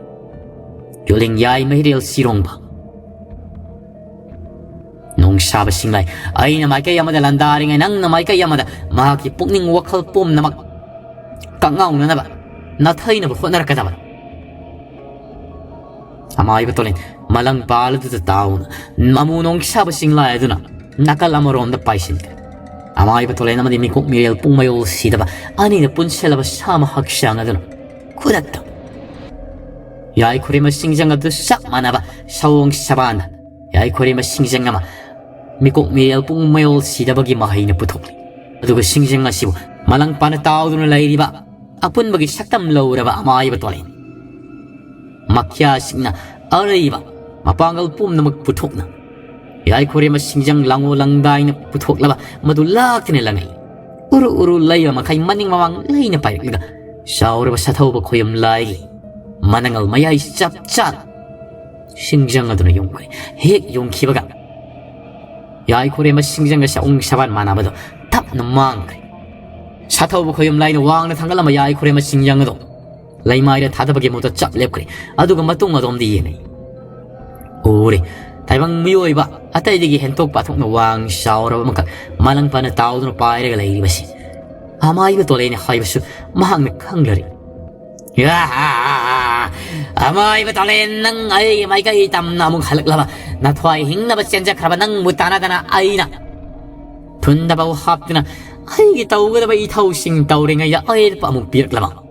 S1: 요링 야이 메리얼 시롱바 농샤바 싱라이 아이나 마이카 야마다 란다링아이 낭나 마이카 야마다 마기 뽕닝 와칼 뽐 나막 깡가우나 나바 나타이나 호나라카다바 아마이바 톨린 말랑 발드다 다운 마무 농샤바 싱라이드나 나칼라모론다 파이신 아마이바 톨레나 마디 미국 미엘 뿡마요 시다바 아니네 분셀라바 샤마 학샹아드나 쿠다타 야이코리마 싱장아드 싹 마나바 샤옹 샤바나 야이코리마 싱장아마 미국 미엘 뿡마요 시다바기 마하이네 부톡리 아두가 싱장아 시부 말랑파나 따오드나 라이리바 아푼바기 샥담 로우라바 아마이바 톨레 마키아 싱나 아레이바 마빵갈 뿜나막 부톡나 야이코리마 싱장 랑오 랑다이나 부톡라바 마둘락티네 랑이 우루 라이와 마카이 마닝 마왕 라이나 파이리가 샤오르바 샤타오바 코염 라이 마낭알 마야이 짭짭 싱장아드나 용코이 핵 용키바가 야이코리마 싱장가 샤옹 샤반 마나바도 탑나 망크리 샤타오바 코염 라이나 왕나 당갈라마 야이코리마 싱장아도 라이마이라 다다바게 모두 짭 랩크리 아두가 마똥마도 엄디 예네 오래 다이방 미오이바 아타이디기 헨톡 바톡나 왕 샤오라바 막카 말랑파나 타오드나 파이레가 라이리바시 아마이바 돌레니 하이바슈 마항나 캉라리 야, 아마이 바탈렌 낭 아이 마이카이 땀 나무 갈락라바 나 토아이 힝나바 센자 카라바 낭 무타나다나 아이나 돈다바우 합드나 아이기 타우가다바 이 타우싱 타우랭아야 아이 빠무 비락라바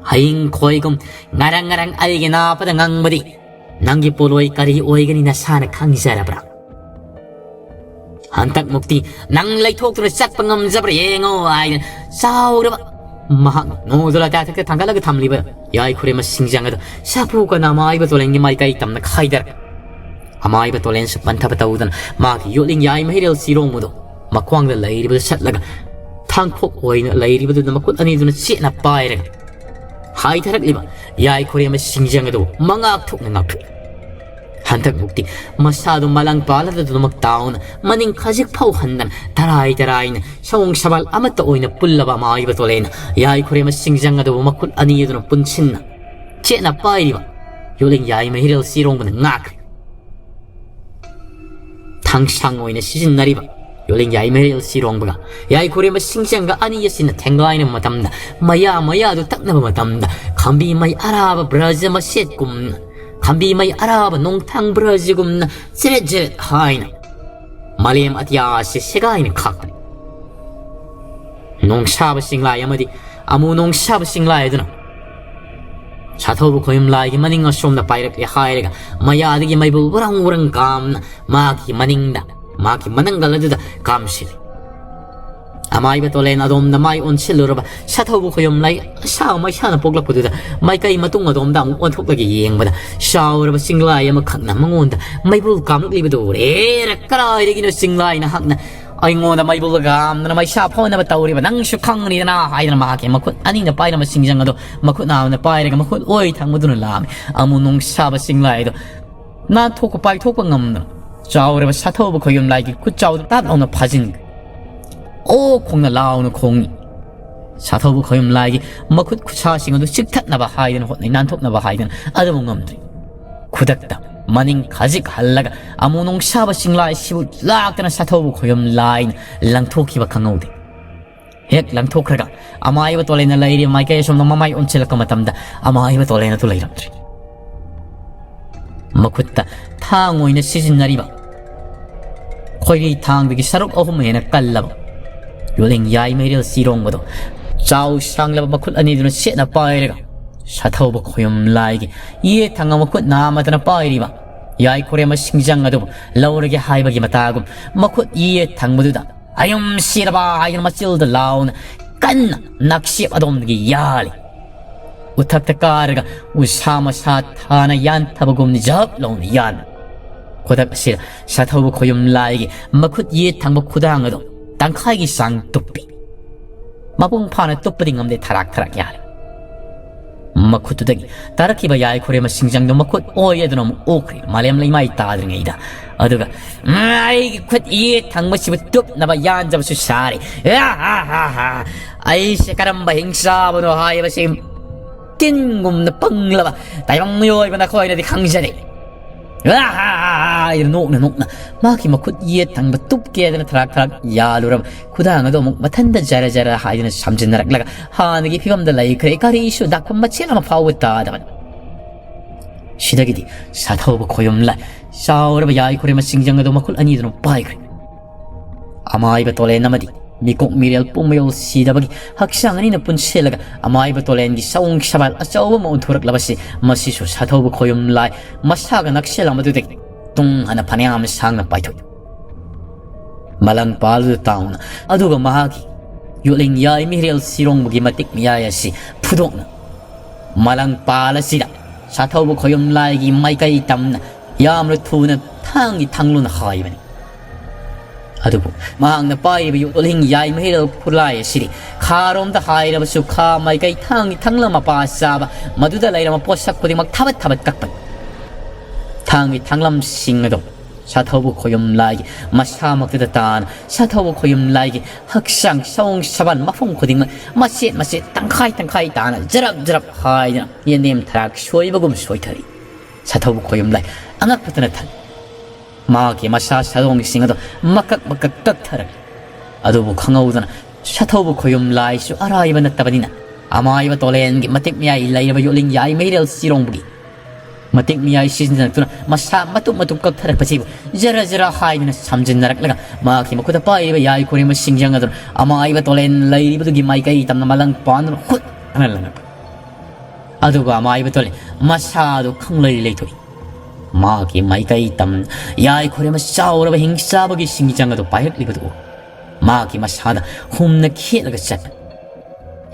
S1: 아잉 코이금 나랑나랑 아이게 나빠다 낭마디 낭기 볼로이까리 오이가니 나 사나 강사라브라 한딱 먹디 낭라이 톡트로 싹방엄 잡으라 예ngô 아이는 싸우라바 mahak ngodula ta tak tanggal lag tham liba yai khure ma singjang da sapu ka na mai ba tolen ni mai kai tam na khaidar amai ba tolen sa pantha ba taudan ma ki yoling yai ma hirel sirong mudo makwang da lai ba sat laga thang phok oina lai ba du na makut ani du na che na pai re hai tharak liba yai khure ma singjang do mangak thuk na ngap 한탁 묵디 마사도 말랑 발라도 막다운 마닝 카직 파우 한단 다라이는 샤옹샤발 아마또 오이나 뿔라바 마이바 돌레나 야이 코레마 싱장가도 마쿨 아니에도는 뿐친나 제나 빠이리바 요랭 야이마 히렐 시롱부는 nak 당상 오이나 시즌 나리바 요랭 야이마 히렐 시롱부가 야이 코레마 싱장가 아니에시나 탱가이는 마담다 마야도 딱나바 마담다 감비 마이 아라바 브라즈마 셋꿈 감비 마이 아라바 농탕 브라지금나 쓰레즈 하이나 말리엠 아티아시 세가이는 칵 농샤브 싱라이 아마디 아무 농샤브 싱라이드나 차토부 고임라이기 마닝어 숑나 바이렉 하이레가 마야디기 마이부 우랑우랑 감나 마기 마닝다 마기 마낭갈라드다 감실 amai ba tolen adom na mai on chiluraba shathobu khoyom lai shaw mai shana poklak pududa mai kai matung adom da on thok lagi yeng bada shawraba singlai ama khakna mangonda mai bul kam li bedu re rakrai regi no singlai na hakna ai ngonda mai bul gam na mai sha phona ba tawri ba nang shu khang ni na ai na ma ke makut ani na pai na ma singjang ado makut na na pai rega makut oi thang mudun lam amu nong sha ba singlai do na thok pai thok ba ngam na shawraba shathobu khoyom lai ki ku chaw tat on na phajin 오 콩나 라오는 콩이 사토부 거임라이기 마쿠 쿠차싱어도 식탁나바 하이든 호네 난톡나바 하이든 아드몽엄들이 구닥다 마닝 가직 할라가 아무농 샤바 싱라이 시부 락다나 사토부 거임라인 랑토키바 강오데 핵 랑토크라가 아마이바 돌레나 라이리 마이카에 솜나 마마이 온칠라까 마탐다 아마이바 돌레나 돌레이람들이 마쿠타 탕오이나 시즌나리바 코이리 탕비기 사록 어후메나 깔라바 요랭 야이 메리얼 시롱거도 자우 샹라바 마쿠 아니드는 셋나 빠이레가 샤타오바 코염 라이기 이에 당가 마쿠 나마다나 빠이리바 야이 코레마 싱장가도 라오르게 하이바기 마타금 마쿠 이에 당모두다 아염 시라바 아이나 마찔드 라운 깐나 낚시 아돔기 야리 우탁타까르가 우사마 사타나 얀타바곰니 잡로운 얀 고닥시 샤타오바 코염 라이기 마쿠 이에 당모 쿠당어도 땅카이기 쌍 뚜삐 마봉파나 뚜뿌링 엄데 타락타락 야래 마쿠뚜다기 따라키바 야이 코레마 싱장도 마쿠 오예도 너무 오크리 말렘레이 마이 따드링이다 어두가 아이 굿 이에 당마시부 뚝 나바 얀잡수 샤리 야하하하 아이 시카람바 행사보노 하이바심 낀곰나 뻥라바 다이방요이바나 코이나디 강샤리 이런 녹나 마키 마쿠 이에 당바 뚝게드나 타락타락 야루람 쿠당아도 목 마탄다 자라자라 하이드나 삼진나락라가 하느기 피감달라이 그래 까리 이슈 낙콤마 치나마 파우다다 시다기디 사타오브 고염라 샤오르바 야이 코레마 싱장가도 마쿨 아니드노 바이그리 아마이바 돌레 나마디 미국 미렐 뿜메올 시다바기 학상아니 나쁜 셀라가 아마이바 돌렌기 사웅 샤발 아싸오바 모 토락라바시 마시쇼 사타오브 고염라 마사가 낙셀 아마두데 tung hana panyam sang na paitho malang palu tauna aduga mahagi yuling yai mirel sirong bugi matik miyaya si pudok na malang pala sida sathaw khoyom lai gi mai kai tamna yamru thuna thangi thanglun haibani adubu mahang na pai bi yuling yai mirel pulai siri kharom da haira ba sukha mai kai thangi thanglama pa saba maduda laira ma posak pudi mak thabat kakpan 탕이 탕람싱어도 샤토부 고염라이기 마샤 먹드다단 샤토부 고염라이기 학상 샤옹샤반 마퐁 코딩은 마시 땅카이 다나 저랍 하이나 예님 타락 쇼이버금 쇼이터리 샤토부 고염라이 앙악부터나 탄 마기 마샤 샤옹싱어도 막각 깍타락 아도부 강아우다나 샤토부 고염라이 쇼 아라이바 났다바니나 ꯑꯃꯥꯏꯕ ꯇꯣꯂꯦꯟꯒꯤ ꯃꯇꯤꯛ ꯃꯌꯥꯏ ꯂꯩꯔꯕ ꯌꯣꯠꯂꯤꯡ ꯌꯥꯏ ꯃꯩꯔꯦꯜ ꯁꯤꯔꯣꯡꯕꯒꯤ ꯃꯇꯤꯛ ꯃꯌꯥꯏ ꯁꯤꯖꯤꯟꯅꯗꯨꯅ ꯃꯁꯥ ꯃꯇꯨꯞ ꯃꯇꯨꯞ ꯀꯛꯊꯔꯛꯄꯁꯤꯕꯨ ꯖꯔ ꯖꯔ ꯍꯥꯏꯗꯨꯅ ꯁꯝꯖꯤꯟꯅꯔꯛꯂꯒ ꯃꯍꯥꯛꯀꯤ ꯃꯈꯨꯠꯇ ꯄꯥꯏꯔꯤꯕ ꯌꯥꯏ ꯈꯨꯔꯦꯝꯕ ꯁꯤꯡꯖꯪ ꯑꯗꯨꯅ ꯑꯃꯥꯏꯕ ꯇꯣꯂꯦꯟ ꯂꯩꯔꯤꯕꯗꯨꯒꯤ ꯃꯥꯏꯀꯩ ꯇꯝꯅ ꯃꯂꯪ ꯄꯥꯟꯗꯨꯅ ꯍꯨꯠꯅ ꯂꯪꯉꯛꯄ ꯑꯗꯨꯒ ꯑꯃꯥꯏꯕ ꯇꯣꯂꯦꯟ ꯃꯁꯥꯗꯨ ꯈꯪꯂꯩ ꯂꯩꯊꯣꯛꯏ ꯃꯥꯒꯤ ꯃꯥꯏꯀꯩ ꯇꯝ ꯌꯥꯏ ꯈꯨꯔꯦꯝꯕ ꯆꯥꯎꯔꯕ ꯍꯤꯡꯆꯥꯕꯒꯤ ꯁꯤꯡꯖꯪ ꯑꯗꯨ ꯄꯥꯏꯔꯛꯂꯤꯕꯗꯨ ꯃꯥꯒꯤ ꯃꯁꯥꯗ ꯍꯨꯝꯅ ꯈꯦꯠꯂꯒ ꯆꯠꯄ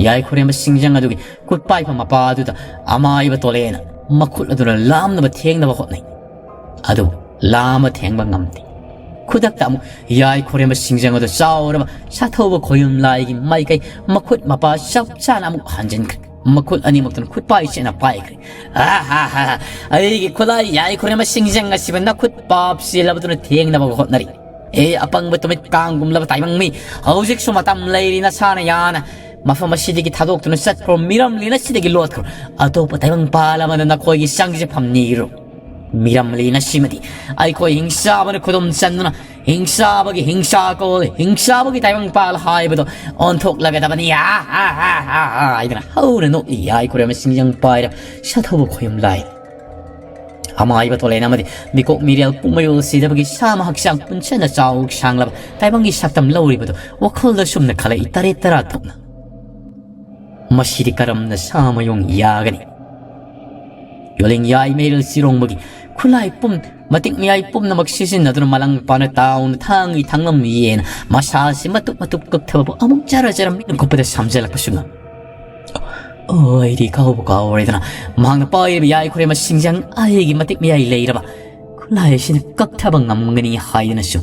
S1: ꯌꯥꯏ ꯈꯨꯔꯦꯝꯕ ꯁꯤꯡꯖꯪ ꯑꯗꯨꯒꯤ ꯈꯨꯠ ꯄꯥꯏꯕ ꯃꯄꯥ ꯑꯗꯨꯗ ꯑꯃꯥꯏꯕ ꯇꯣꯂꯦꯟꯅ ꯃꯈꯨꯠ ꯑꯗꯨꯅ ꯂꯥꯝꯅꯕ ꯊꯦꯡꯅꯕ ꯍꯣꯠꯅꯩ ꯑꯗꯨꯕꯨ ꯂꯥꯝꯕ ꯊꯦꯡꯕ ꯉꯝꯗꯦ ꯈꯨꯗꯛꯇ ꯑꯃꯨꯛ ꯌꯥꯏ ꯈꯨꯔꯦꯝꯕ ꯁꯤꯡꯖꯪ ꯑꯗꯨ ꯆꯥꯎꯔꯕ ꯁꯥꯊꯧꯕ ꯈꯣꯌꯨꯝ ꯂꯥꯏꯒꯤ ꯃꯥꯏꯀꯩ ꯃꯈꯨꯠ ꯃꯄꯥ ꯆꯞ ꯆꯥꯅ ꯑꯃꯨꯛ ꯍꯟꯖꯤꯟꯈ꯭ꯔꯦ ꯃꯈꯨꯠ ꯑꯅꯤꯃꯛꯇꯨꯅ ꯈꯨꯠ ꯄꯥꯏ ꯆꯦꯅ ꯄꯥꯏꯈ꯭ꯔꯦ ꯑꯩꯒꯤ ꯈꯨꯠꯂꯥꯏ ꯌꯥꯏ ꯈꯨꯔꯦꯝꯕ ꯁꯤꯡꯖꯪ ꯑꯁꯤꯕ ꯅꯈꯨꯠ ꯄꯥꯞ ꯆꯦꯜꯂꯕꯗꯨꯅ ꯊꯦꯡꯅꯕ ꯍꯣꯠꯅꯔꯤ ꯑꯄꯪꯕ ꯇꯨꯃꯤꯠ ꯀꯥꯡꯒꯨꯝꯂꯕ ꯇꯥꯏꯕꯪ ꯃꯤ ꯍꯧꯖꯤꯛꯁꯨ ꯃꯇꯝ ꯂꯩꯔꯤ ꯅꯁꯥꯅ ꯌꯥꯅ ꯃꯐꯝ ꯑꯁꯤꯗꯒꯤ ꯊꯥꯗꯣꯛꯇꯨꯅ ꯆꯠꯈ꯭ꯔꯣ ꯃꯤꯔꯝꯂꯤꯅ ꯁꯤꯗꯒꯤ ꯂꯣꯠꯈ꯭ꯔꯣ ꯑꯇꯣꯞꯄ ꯇꯥꯏꯕꯪꯄꯥꯜ ꯑꯃꯗ ꯅꯈꯣꯏꯒꯤ ꯆꯪꯖꯐꯝ ꯅꯤꯔꯣ ꯃꯤꯔꯝꯂꯤꯅ ꯁꯤꯃꯗꯤ ꯑꯩꯈꯣꯏ ꯍꯤꯡꯆꯥꯕꯅ ꯈꯨꯗꯨꯝ ꯆꯟꯗꯨꯅ ꯍꯤꯡꯆꯥꯕꯒꯤ ꯍꯤꯡꯆꯥ ꯀꯧ ꯍꯤꯡꯆꯥꯕꯒꯤ ꯇꯥꯏꯕꯪꯄꯥꯜ ꯍꯥꯏꯕꯗꯣ ꯑꯣꯟꯊꯣꯛꯂꯒꯗꯕꯅꯤ ꯍꯥꯏꯗꯅ ꯍꯧꯅ ꯅꯣꯛꯏ ꯌꯥꯏ ꯈꯨꯔꯦꯝꯕ ꯁꯤꯡꯖꯪ ꯄꯥꯏꯔ ꯁꯥꯊꯧꯕ ꯈꯣꯌꯨꯝ ꯂꯥꯏ ꯑꯃꯥꯏꯕ ꯇꯣꯂꯦꯟ ꯑꯃꯗꯤ ꯃꯤꯀꯣꯛ ꯃꯤꯔꯦꯜ ꯄꯨꯡꯃꯌꯣꯜ ꯁꯤꯗꯕꯒꯤ ꯁꯥꯃ ꯍꯛꯆꯥꯡ ꯄꯨꯟꯁꯟꯅ ꯆꯥꯎ ꯁꯥꯡꯂꯕ ꯇꯥꯏꯕꯪꯒꯤ ꯁꯛꯇꯝ ꯂꯧꯔꯤꯕꯗꯣ ꯋꯥꯈꯜꯗ ꯁꯨꯝꯅ ꯈꯜꯂꯛꯏ ꯇꯔꯦꯠ ꯇꯔꯥ ꯊꯣꯛꯅ ꯃꯁꯤꯗꯤ ꯀꯔꯝꯅ ꯁꯥꯃꯌꯣꯡ ꯌꯥꯒꯅꯤ ꯌꯣꯂꯤꯡ ꯌꯥꯏ ꯃꯩꯔꯦꯜ ꯁꯤꯔꯣꯡꯕꯒꯤ ꯈꯨꯠꯂꯥꯏ ꯃꯇꯤꯛ ꯃꯌꯥꯏ ꯄꯨꯝꯅꯃꯛ ꯁꯤꯖꯤꯟꯅꯗꯨꯅ ꯃꯂꯪ ꯄꯥꯅ ꯇꯥꯎꯅ ꯊꯥꯡꯉꯤ ꯊꯥꯡꯂꯝ ꯌꯦꯅ ꯃꯁꯥꯁꯤ ꯃꯇꯨꯞ ꯃꯇꯨꯞ ꯀꯛꯊꯕꯕꯨ ꯑꯃꯨꯛ ꯖꯔ ꯖꯔ ꯃꯤꯠꯅ ꯀꯨꯞꯄꯗ ꯁꯝꯖꯜꯂꯛꯄꯁꯨ ꯉꯝ ꯑꯩꯗꯤ ꯀꯥꯎꯕ ꯀꯥꯎꯔꯦꯗꯅ ꯃꯍꯥꯛꯅ ꯄꯥꯏꯔꯤꯕ ꯌꯥꯏ ꯈꯨꯔꯦꯝꯕ ꯁꯤꯡꯖꯪ ꯑꯩꯒꯤ ꯃꯇꯤꯛ ꯃꯌꯥꯏ ꯂꯩꯔꯕ ꯈꯨꯠꯂꯥꯏ ꯑꯁꯤꯅ ꯀꯛꯊꯕ ꯉꯝꯒꯅꯤ ꯍꯥꯏꯗꯅꯁꯨ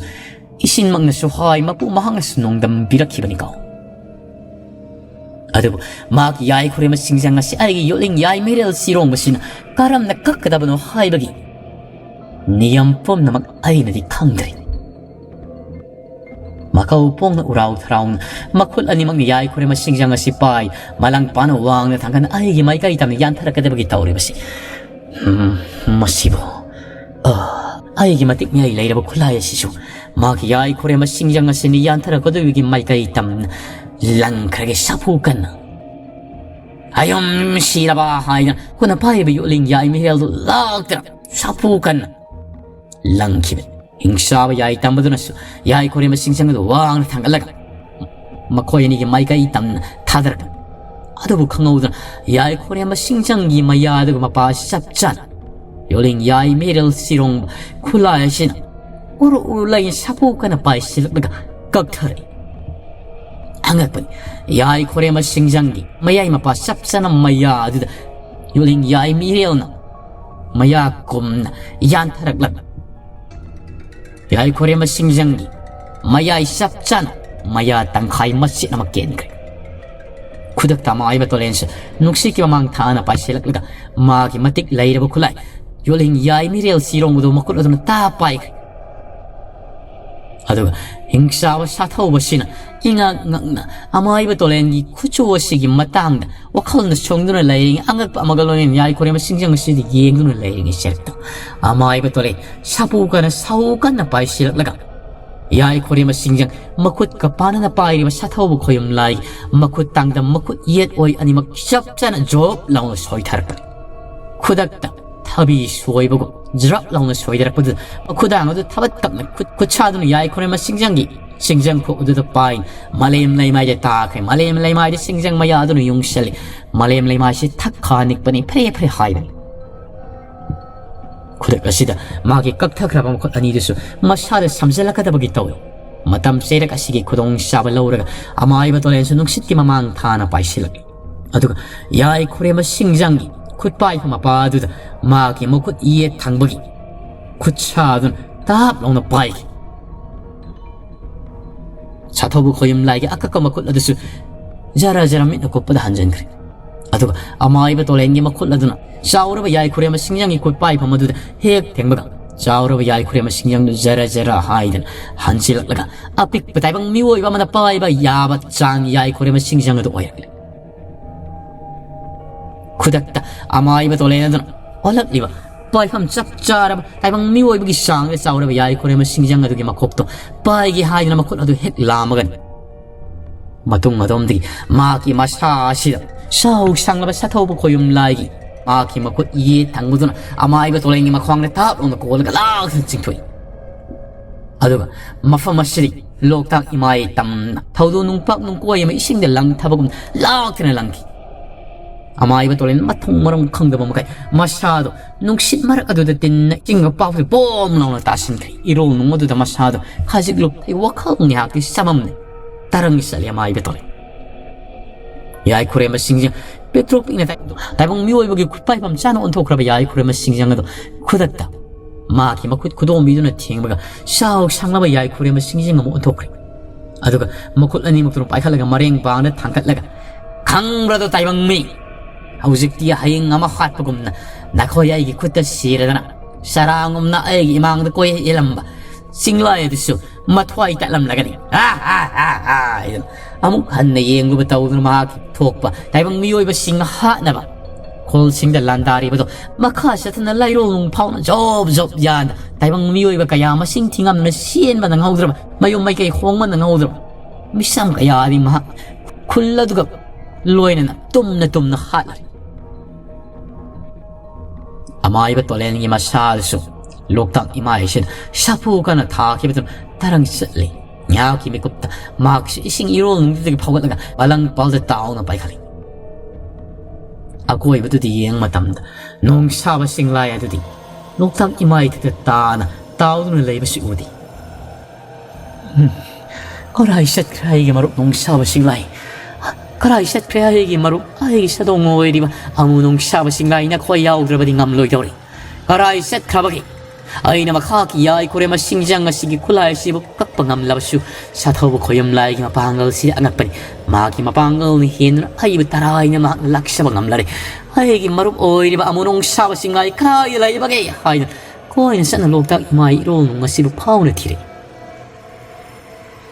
S1: ꯏꯁꯤꯟꯃꯛꯅꯁꯨ ꯍꯥꯏ ꯃꯄꯨ ꯃꯍꯥꯛꯅꯁꯨ ꯅꯣꯡꯗꯝꯕꯤꯔꯛꯈꯤꯕꯅꯤꯀꯣ ꯑꯗꯨꯕꯨ ꯃꯍꯥꯛꯀꯤ ꯌꯥꯏ ꯈꯨꯔꯦꯝꯕ ꯁꯤꯡꯖꯪ ꯑꯁꯤ ꯑꯩꯒꯤ ꯌꯣꯠꯂꯤꯡ ꯌꯥꯏ ꯃꯩꯔꯦꯜ ꯁꯤꯔꯣꯡꯕꯁꯤꯅ ꯀꯔꯝꯅ ꯀꯛꯀꯗꯕꯅꯣ ꯍꯥꯏꯕꯒꯤ ꯅꯤꯌꯝ ꯄꯨꯝꯅꯃꯛ ꯑꯩꯅꯗꯤ ꯈꯪꯗ꯭ꯔꯤ ꯃꯀꯧ ꯄꯣꯡꯅ ꯎꯔꯥꯎ ꯊꯔꯥꯎꯅ ꯃꯈꯨꯠ ꯑꯅꯤꯃꯛꯅ ꯌꯥꯏ ꯈꯨꯔꯦꯝꯕ ꯁꯤꯡꯖꯪ ꯑꯁꯤ ꯄꯥꯏ ꯃꯂꯪ ꯄꯥꯅ ꯋꯥꯡꯅ ꯊꯥꯡꯒꯠꯅ ꯑꯩꯒꯤ ꯃꯥꯏꯀꯩ ꯇꯝꯅ ꯌꯥꯟꯊꯔꯛꯀꯗꯕꯒꯤ ꯇꯧꯔꯤꯕꯁꯤ ꯃꯁꯤꯕꯨ ꯑꯩꯒꯤ ꯃꯇꯤꯛ ꯃꯌꯥꯏ ꯂꯩꯔꯕ ꯈꯨꯠꯂꯥꯏ ꯑꯁꯤꯁꯨ ꯃꯥꯒꯤ ꯌꯥꯏ ꯈꯨꯔꯦꯝꯕ ꯁꯤꯡꯖꯪ ꯑꯁꯤꯅ ꯌꯥꯟꯊꯔꯛꯀꯗꯕꯒꯤ ꯃꯥꯏꯀꯩ ꯇꯝꯅ ꯂꯪꯈ꯭ꯔꯒꯦ ꯁꯥꯐꯨ ꯀꯟꯅ ꯑꯌꯨꯝ ꯁꯤꯔꯕ ꯍꯥꯏꯅ ꯈꯨꯠꯅ ꯄꯥꯏꯔꯤꯕ ꯌꯣꯠꯂꯤꯡ ꯌꯥꯏ ꯃꯩꯔꯦꯜꯗꯨ ꯂꯥꯛꯇꯅ ꯁꯥꯐꯨ ꯀꯟꯅ ꯂꯪꯈꯤꯕꯅꯤ ꯍꯤꯡꯆꯥꯕ ꯌꯥꯏ ꯇꯝꯕꯗꯨꯅꯁꯨ ꯌꯥꯏ ꯈꯨꯔꯦꯝꯕ ꯁꯤꯡꯖꯪ ꯑꯗꯨ ꯋꯥꯡꯅ ꯊꯥꯡꯒꯠꯂꯒ ꯃꯈꯣꯏ ꯑꯅꯤꯒꯤ ꯃꯥꯏꯀꯩ ꯇꯝꯅ ꯊꯥꯗꯔꯛꯄ ꯑꯗꯨꯕꯨ ꯈꯪꯍꯧꯗꯅ ꯌꯥꯏ ꯈꯨꯔꯦꯝꯕ ꯁꯤꯡꯖꯪꯒꯤ ꯃꯌꯥꯗꯨꯒ ꯃꯄꯥꯁꯤ ꯆꯞ ꯆꯥꯅ ꯌꯣꯠꯂꯤꯡ ꯌꯥꯏ ꯃꯩꯔꯦꯜ ꯁꯤꯔꯣꯡꯕ ꯈꯨꯠꯂꯥꯏ ꯑꯁꯤꯅ ꯎꯔꯨ ꯎꯔꯨ ꯂꯩꯅ ꯁꯥꯐꯨ ꯀꯟꯅ ꯄꯥꯏꯁꯤꯜꯂꯛꯂꯒ ꯀꯛꯊꯔꯛꯏ ꯑꯉꯛꯄꯅꯤ ꯌꯥꯏ ꯈꯨꯔꯦꯝꯕ ꯁꯤꯡꯖꯪꯒꯤ ꯃꯌꯥꯏ ꯃꯄꯥ ꯆꯞ ꯆꯥꯅ ꯃꯌꯥ ꯑꯗꯨꯗ ꯌꯣꯠꯂꯤꯡ ꯌꯥꯏ ꯃꯩꯔꯦꯜꯅ ꯃꯌꯥ ꯀꯨꯝꯅ ꯌꯥꯟꯊꯔꯛꯂꯒ ꯌꯥꯏ ꯈꯨꯔꯦꯝꯕ ꯁꯤꯡꯖꯪꯒꯤ ꯃꯌꯥꯏ ꯆꯞ ꯆꯥꯅ ꯃꯌꯥ ꯇꯪꯈꯥꯏ ꯃꯆꯦꯠ ꯑꯃ ꯀꯦꯟꯈ꯭ꯔꯦ ꯈꯨꯗꯛꯇ ꯑꯃꯥꯏꯕ ꯇꯣꯂꯦꯟꯁꯨ ꯅꯨꯡꯁꯤꯠꯀꯤ ꯃꯃꯥꯡ ꯊꯥꯅ ꯄꯥꯏꯁꯤꯜꯂꯛꯂꯒ ꯃꯥꯒꯤ ꯃꯇꯤꯛ ꯂꯩꯔꯕ ꯈꯨꯠꯂꯥꯏ ꯌꯣꯠꯂꯤꯡ ꯌꯥꯏ ꯃꯩꯔꯦꯜ ꯁꯤꯔꯣꯡꯕꯗꯨ ꯃꯈꯨꯠ ꯑꯗꯨꯅ ꯇꯥ ꯄꯥꯏꯈ꯭ꯔꯦ ꯑꯗꯨꯒ ꯍꯤꯡꯆꯥꯕ ꯁꯥꯊꯧꯕꯁꯤꯅ ꯏꯉꯛ ꯉꯛꯅ ꯑꯃꯥꯏꯕ ꯇꯣꯂꯦꯟꯒꯤ ꯈꯨꯠꯆꯨ ꯑꯁꯤꯒꯤ ꯃꯇꯥꯡꯗ ꯋꯥꯈꯜꯅ ꯁꯣꯡꯗꯨꯅ ꯂꯩꯔꯤꯉꯩ ꯑꯉꯛꯄ ꯑꯃꯒ ꯂꯣꯏꯅꯅ ꯌꯥꯏ ꯈꯨꯔꯦꯝꯕ ꯁꯤꯡꯖꯪ ꯑꯁꯤꯗ ꯌꯦꯡꯗꯨꯅ ꯂꯩꯔꯤꯉꯩ ꯆꯔꯛꯇ ꯑꯃꯥꯏꯕ ꯇꯣꯂꯦꯟ ꯁꯥꯐꯨ ꯀꯟꯅ ꯁꯥꯎ ꯀꯟꯅ ꯄꯥꯏꯁꯤꯜꯂꯛꯂꯒ ꯌꯥꯏ ꯈꯨꯔꯦꯝꯕ ꯁꯤꯡꯖꯪ ꯃꯈꯨꯠꯀ ꯄꯥꯅꯅ ꯄꯥꯏꯔꯤꯕ ꯁꯥꯊꯧꯕ ꯈꯣꯌꯨꯝ ꯂꯥꯏ ꯃꯈꯨꯠ ꯇꯥꯡꯗꯝ ꯃꯈꯨꯠ ꯌꯦꯠ ꯑꯣꯏ ꯑꯅꯤꯃꯛ ꯆꯞ ꯆꯥꯅ ꯖꯣꯞ ꯂꯥꯎꯅ ꯁꯣꯏꯊꯔꯛꯄ ꯈꯨꯗꯛꯇ ꯊꯕꯤ ꯁꯣꯏꯕꯒꯨꯝ ꯖ꯭ꯔꯞ ꯂꯥꯎꯅ ꯁꯣꯏꯗꯔꯛꯄꯗꯨꯗ ꯃꯈꯨꯗꯥꯡ ꯑꯗꯨ ꯊꯕꯠ ꯇꯞꯅ ꯈꯨꯠꯁꯥꯗꯨꯅ ꯌꯥꯏ ꯈꯨꯔꯦꯝꯕ ꯁꯤꯡꯖꯪꯒꯤ ꯁꯤꯡꯖꯪ ꯈꯣꯛ ꯑꯗꯨꯗ ꯄꯥꯏ ꯃꯥꯂꯦꯝ ꯂꯩꯃꯥꯏꯗ ꯇꯥꯈ꯭ꯔꯦ ꯃꯥꯂꯦꯝ ꯂꯩꯃꯥꯏꯗ ꯁꯤꯡꯖꯪ ꯃꯌꯥ ꯑꯗꯨꯅ ꯌꯨꯡꯁꯜꯂꯤ ꯃꯥꯂꯦꯝ ꯂꯩꯃꯥꯏꯁꯤ ꯊꯛꯈꯥ ꯅꯤꯛꯄꯅꯤ ꯐꯔꯦ ꯐꯔꯦ ꯍꯥꯏꯕꯅꯤ ꯈꯨꯗꯛ ꯑꯁꯤꯗ ꯃꯥꯒꯤ ꯀꯛꯊꯈ꯭ꯔꯕ ꯃꯈꯨꯠ ꯑꯅꯤꯗꯨꯁꯨ ꯃꯁꯥꯗ ꯁꯝꯖꯜꯂꯛꯀꯗꯕꯒꯤ ꯇꯧꯏ ꯃꯇꯝ ꯆꯩꯔꯛ ꯑꯁꯤꯒꯤ ꯈꯨꯗꯣꯡꯆꯥꯕ ꯂꯧꯔꯒ ꯑꯃꯥꯏꯕ ꯇꯣꯂꯦꯟꯁꯨ ꯅꯨꯡꯁꯤꯠꯀꯤ ꯃꯃꯥꯡ ꯊꯥꯅ ꯄꯥꯏꯁꯤꯜꯂꯛꯏ ꯑꯗꯨꯒ ꯌꯥꯏ ꯈꯨꯔꯦꯝꯕ ꯁꯤꯡꯖꯪꯒꯤ ꯈꯨꯠ ꯄꯥꯏꯕ ꯃꯄꯥ ꯑꯗꯨꯗ ꯃꯥꯒꯤ ꯃꯈꯨꯠ ꯌꯦꯠ ꯊꯪꯕꯒꯤ ꯈꯨꯠꯁꯥ ꯑꯗꯨꯅ ꯇꯥꯞ ꯂꯥꯎꯅ ꯄꯥꯏꯈꯤ ꯁꯥꯊꯧꯕ ꯈꯣꯌꯨꯝ ꯂꯥꯏꯒꯤ ꯑꯀꯛꯄ ꯃꯈꯨꯠ ꯑꯗꯨꯁꯨ ꯖꯔ ꯖꯔ ꯃꯤꯠꯅ ꯀꯨꯞꯄꯗ ꯍꯟꯖꯤꯟꯈ꯭ꯔꯦ ꯑꯗꯨꯒ ꯑꯃꯥꯏꯕ ꯇꯣꯂꯦꯟꯒꯤ ꯃꯈꯨꯠ ꯑꯗꯨꯅ ꯆꯥꯎꯔꯕ ꯌꯥꯏ ꯈꯨꯔꯦꯝꯕ ꯁꯤꯡꯖꯪꯒꯤ ꯈꯨꯠ ꯄꯥꯏꯐꯝ ꯑꯗꯨꯗ ꯍꯦꯛ ꯊꯦꯡꯕꯒ ꯆꯥꯎꯔꯕ ꯌꯥꯏ ꯈꯨꯔꯦꯝꯕ ꯁꯤꯡꯖꯪꯗꯨ ꯖꯔ ꯖꯔ ꯍꯥꯏꯗꯅ ꯍꯟꯖꯤꯜꯂꯛꯂꯒ ꯑꯄꯤꯛꯄ ꯇꯥꯏꯕꯪ ꯃꯤꯑꯣꯏꯕ ꯑꯃꯅ ꯄꯥꯏꯕ ꯌꯥꯕ ꯆꯥꯡ ꯌꯥꯏ ꯈꯨꯔꯦꯝꯕ ꯁꯤꯡꯖꯪ ꯑꯗꯨ ꯑꯣꯏꯔꯛꯂꯦ ꯈꯨꯗꯛꯇ ꯑꯃꯥꯏꯕ ꯇꯣꯂꯦꯟ ꯑꯗꯨꯅ ꯑꯣꯜꯂꯛꯂꯤꯕ ꯄꯥꯏꯐꯝ ꯆꯞ ꯆꯥꯔꯕ ꯇꯥꯏꯕꯪ ꯃꯤꯑꯣꯏꯕꯒꯤ ꯆꯥꯡꯗ ꯆꯥꯎꯔꯕ ꯌꯥꯏ ꯈꯨꯔꯦꯝꯕ ꯁꯤꯡꯖꯪ ꯑꯗꯨꯒꯤ ꯃꯈꯣꯛꯇꯣ ꯄꯥꯏꯒꯦ ꯍꯥꯏꯗꯨꯅ ꯃꯈꯨꯠ ꯑꯗꯨ ꯍꯦꯛ ꯂꯥꯝꯃꯒꯅꯤ ꯃꯇꯨꯡ ꯑꯗꯣꯝꯗꯒꯤ ꯃꯍꯥꯛꯀꯤ ꯃꯁꯥ ꯑꯁꯤꯗ 샤욱 상라바 사타오보 고염라이기 마키 마코 이에 당구도나 아마이바 돌랭이 마광레 탑로나 고르가 락 징토이 아두가 마파마시리 록탁 이마이 땀나 타우도 눅팍 눅고이마 이싱데 랑타바금 락트네 랑기 아마이바 돌랭이 마통마랑 컹다바 마카이 마샤도 눅싯 마락 아두다 띵나 징가 빠프리 뽐 나오나 따신카이 이로 눅모두다 마샤도 카직록 타이 와카웅니 하기 시자맘네 따릉이 살리 아마이바 돌랭 야이 코레마 싱징 페트로핑네 다이봉 미오이버기 굿바이 밤 짜노 온토 그라바 야이 코레마 싱징가도 쿠닥다 마키 마쿠 쿠도 미두나 팅바가 샤욱 상라바 야이 코레마 싱징가 모 온토 그래 아두가 마쿠라니 목도로 빠이칼라가 마랭 바나 탕칼라가 강브라도 다이봉 미 하우직디 하잉 아마 핫바금나 나코 야이기 쿠다 시라다나 사랑음나 아이기 이망도 꼬이 일람바 싱라에드수 마투아이 딸람라가니 이런 아무 한내 예행로부 따오드는 마키 톡바 다이방 미오이바 싱하나바 콜싱다 란다리바도 마카샤트나 라이로웅 파우나 좁좁 야나 다이방 미오이바 가야마 싱팅암나 시엔바나 나오드라 마요 마이케이 홍만나 나오드라 미삼 가야디 마 쿨라두가 로이나 똠나 하나 아마이바 돌레니 마샤르수 록탁 이마이신 샤푸가나 다키베들 따랑실리 냐키 미kopta 막시 이싱 이로 능들이 파고다가 발랑 발데 다우나 바이칼리 아고이부두디 예행 마담다 농사바 싱라야두디 록탁 이마이트 따나 다우는 레이버시 우디 거라이샷 크라이게 마루 농사바 싱라이 거라이샷 크라이게 마루 아이기 샤동오이리바 아무 농사바 싱라이나 코야우드라바디 감로이더리 거라이샷 크라바기 아이나 마카키 야이 코레마 싱장가 시기 쿨라이 시부 깍방암 라바슈 샤타오보 고염라이기 마방글 시 안악바니 마기 마방글니 히누라 아이브 따라이나 마 락샤방 암라레 아이기 마룹 오이리바 아무농 샤바 싱라이 크라이 라이바게 하이나 코이나 산나 록닥 이마이 로농가 시부 파우네 티레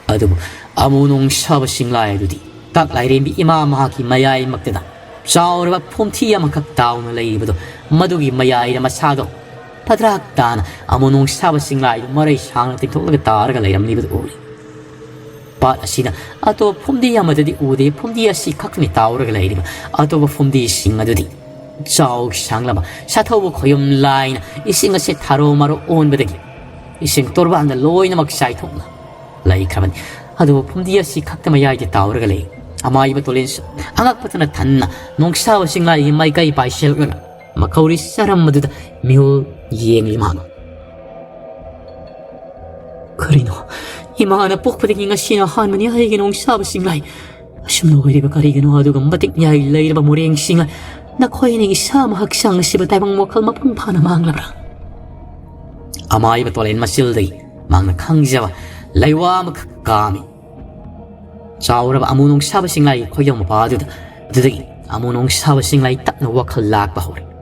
S1: 아두부 아무농 샤바 싱라이 두디 딱 라이레미 이마 마기 마야이 막데다 자오르바 폼티야 마각 다우나 레이브도 마두기 마야이나 마사도 파드락 다나 아무농 사바 싱라이 머레이 샹나 틱톡라가 따라가 레이람리브도 오리 바시나 아또 폼디야마드디 우디 폼디야시 카크니 따오라가 레이리바 아또 폼디 싱아드디 자옥 샹라바 샤타오보 고염 라이나 이싱아시 타로마로 온베데기 이싱 토르반다 로이나 막 샤이통나 라이크라만 아또 폼디야시 카크마 야이디 따오라가 레이 아마이바 돌렌스 앙악바트나 단나 농사바 싱라이 마이카이 바이실가 마카우리 사람마드다 미호 예행리마노 그리노 이마나 뽁푸딩이가 시나 한마니 아이게 농사바 싱라이 아심노이리바 가리게노 아두가 마틱 야이 레이르바 모랭싱아 나 코이닝이 사마 학상 시바 다이방 모칼 마풍파나 망라브라 아마이바 돌렌 마실데이 망나 강자와 라이와마 카카미 자오라바 아무농 사바 싱라이 코이영 바두다 드데기 아무농 사바 싱라이 딱나 와칼 락바호리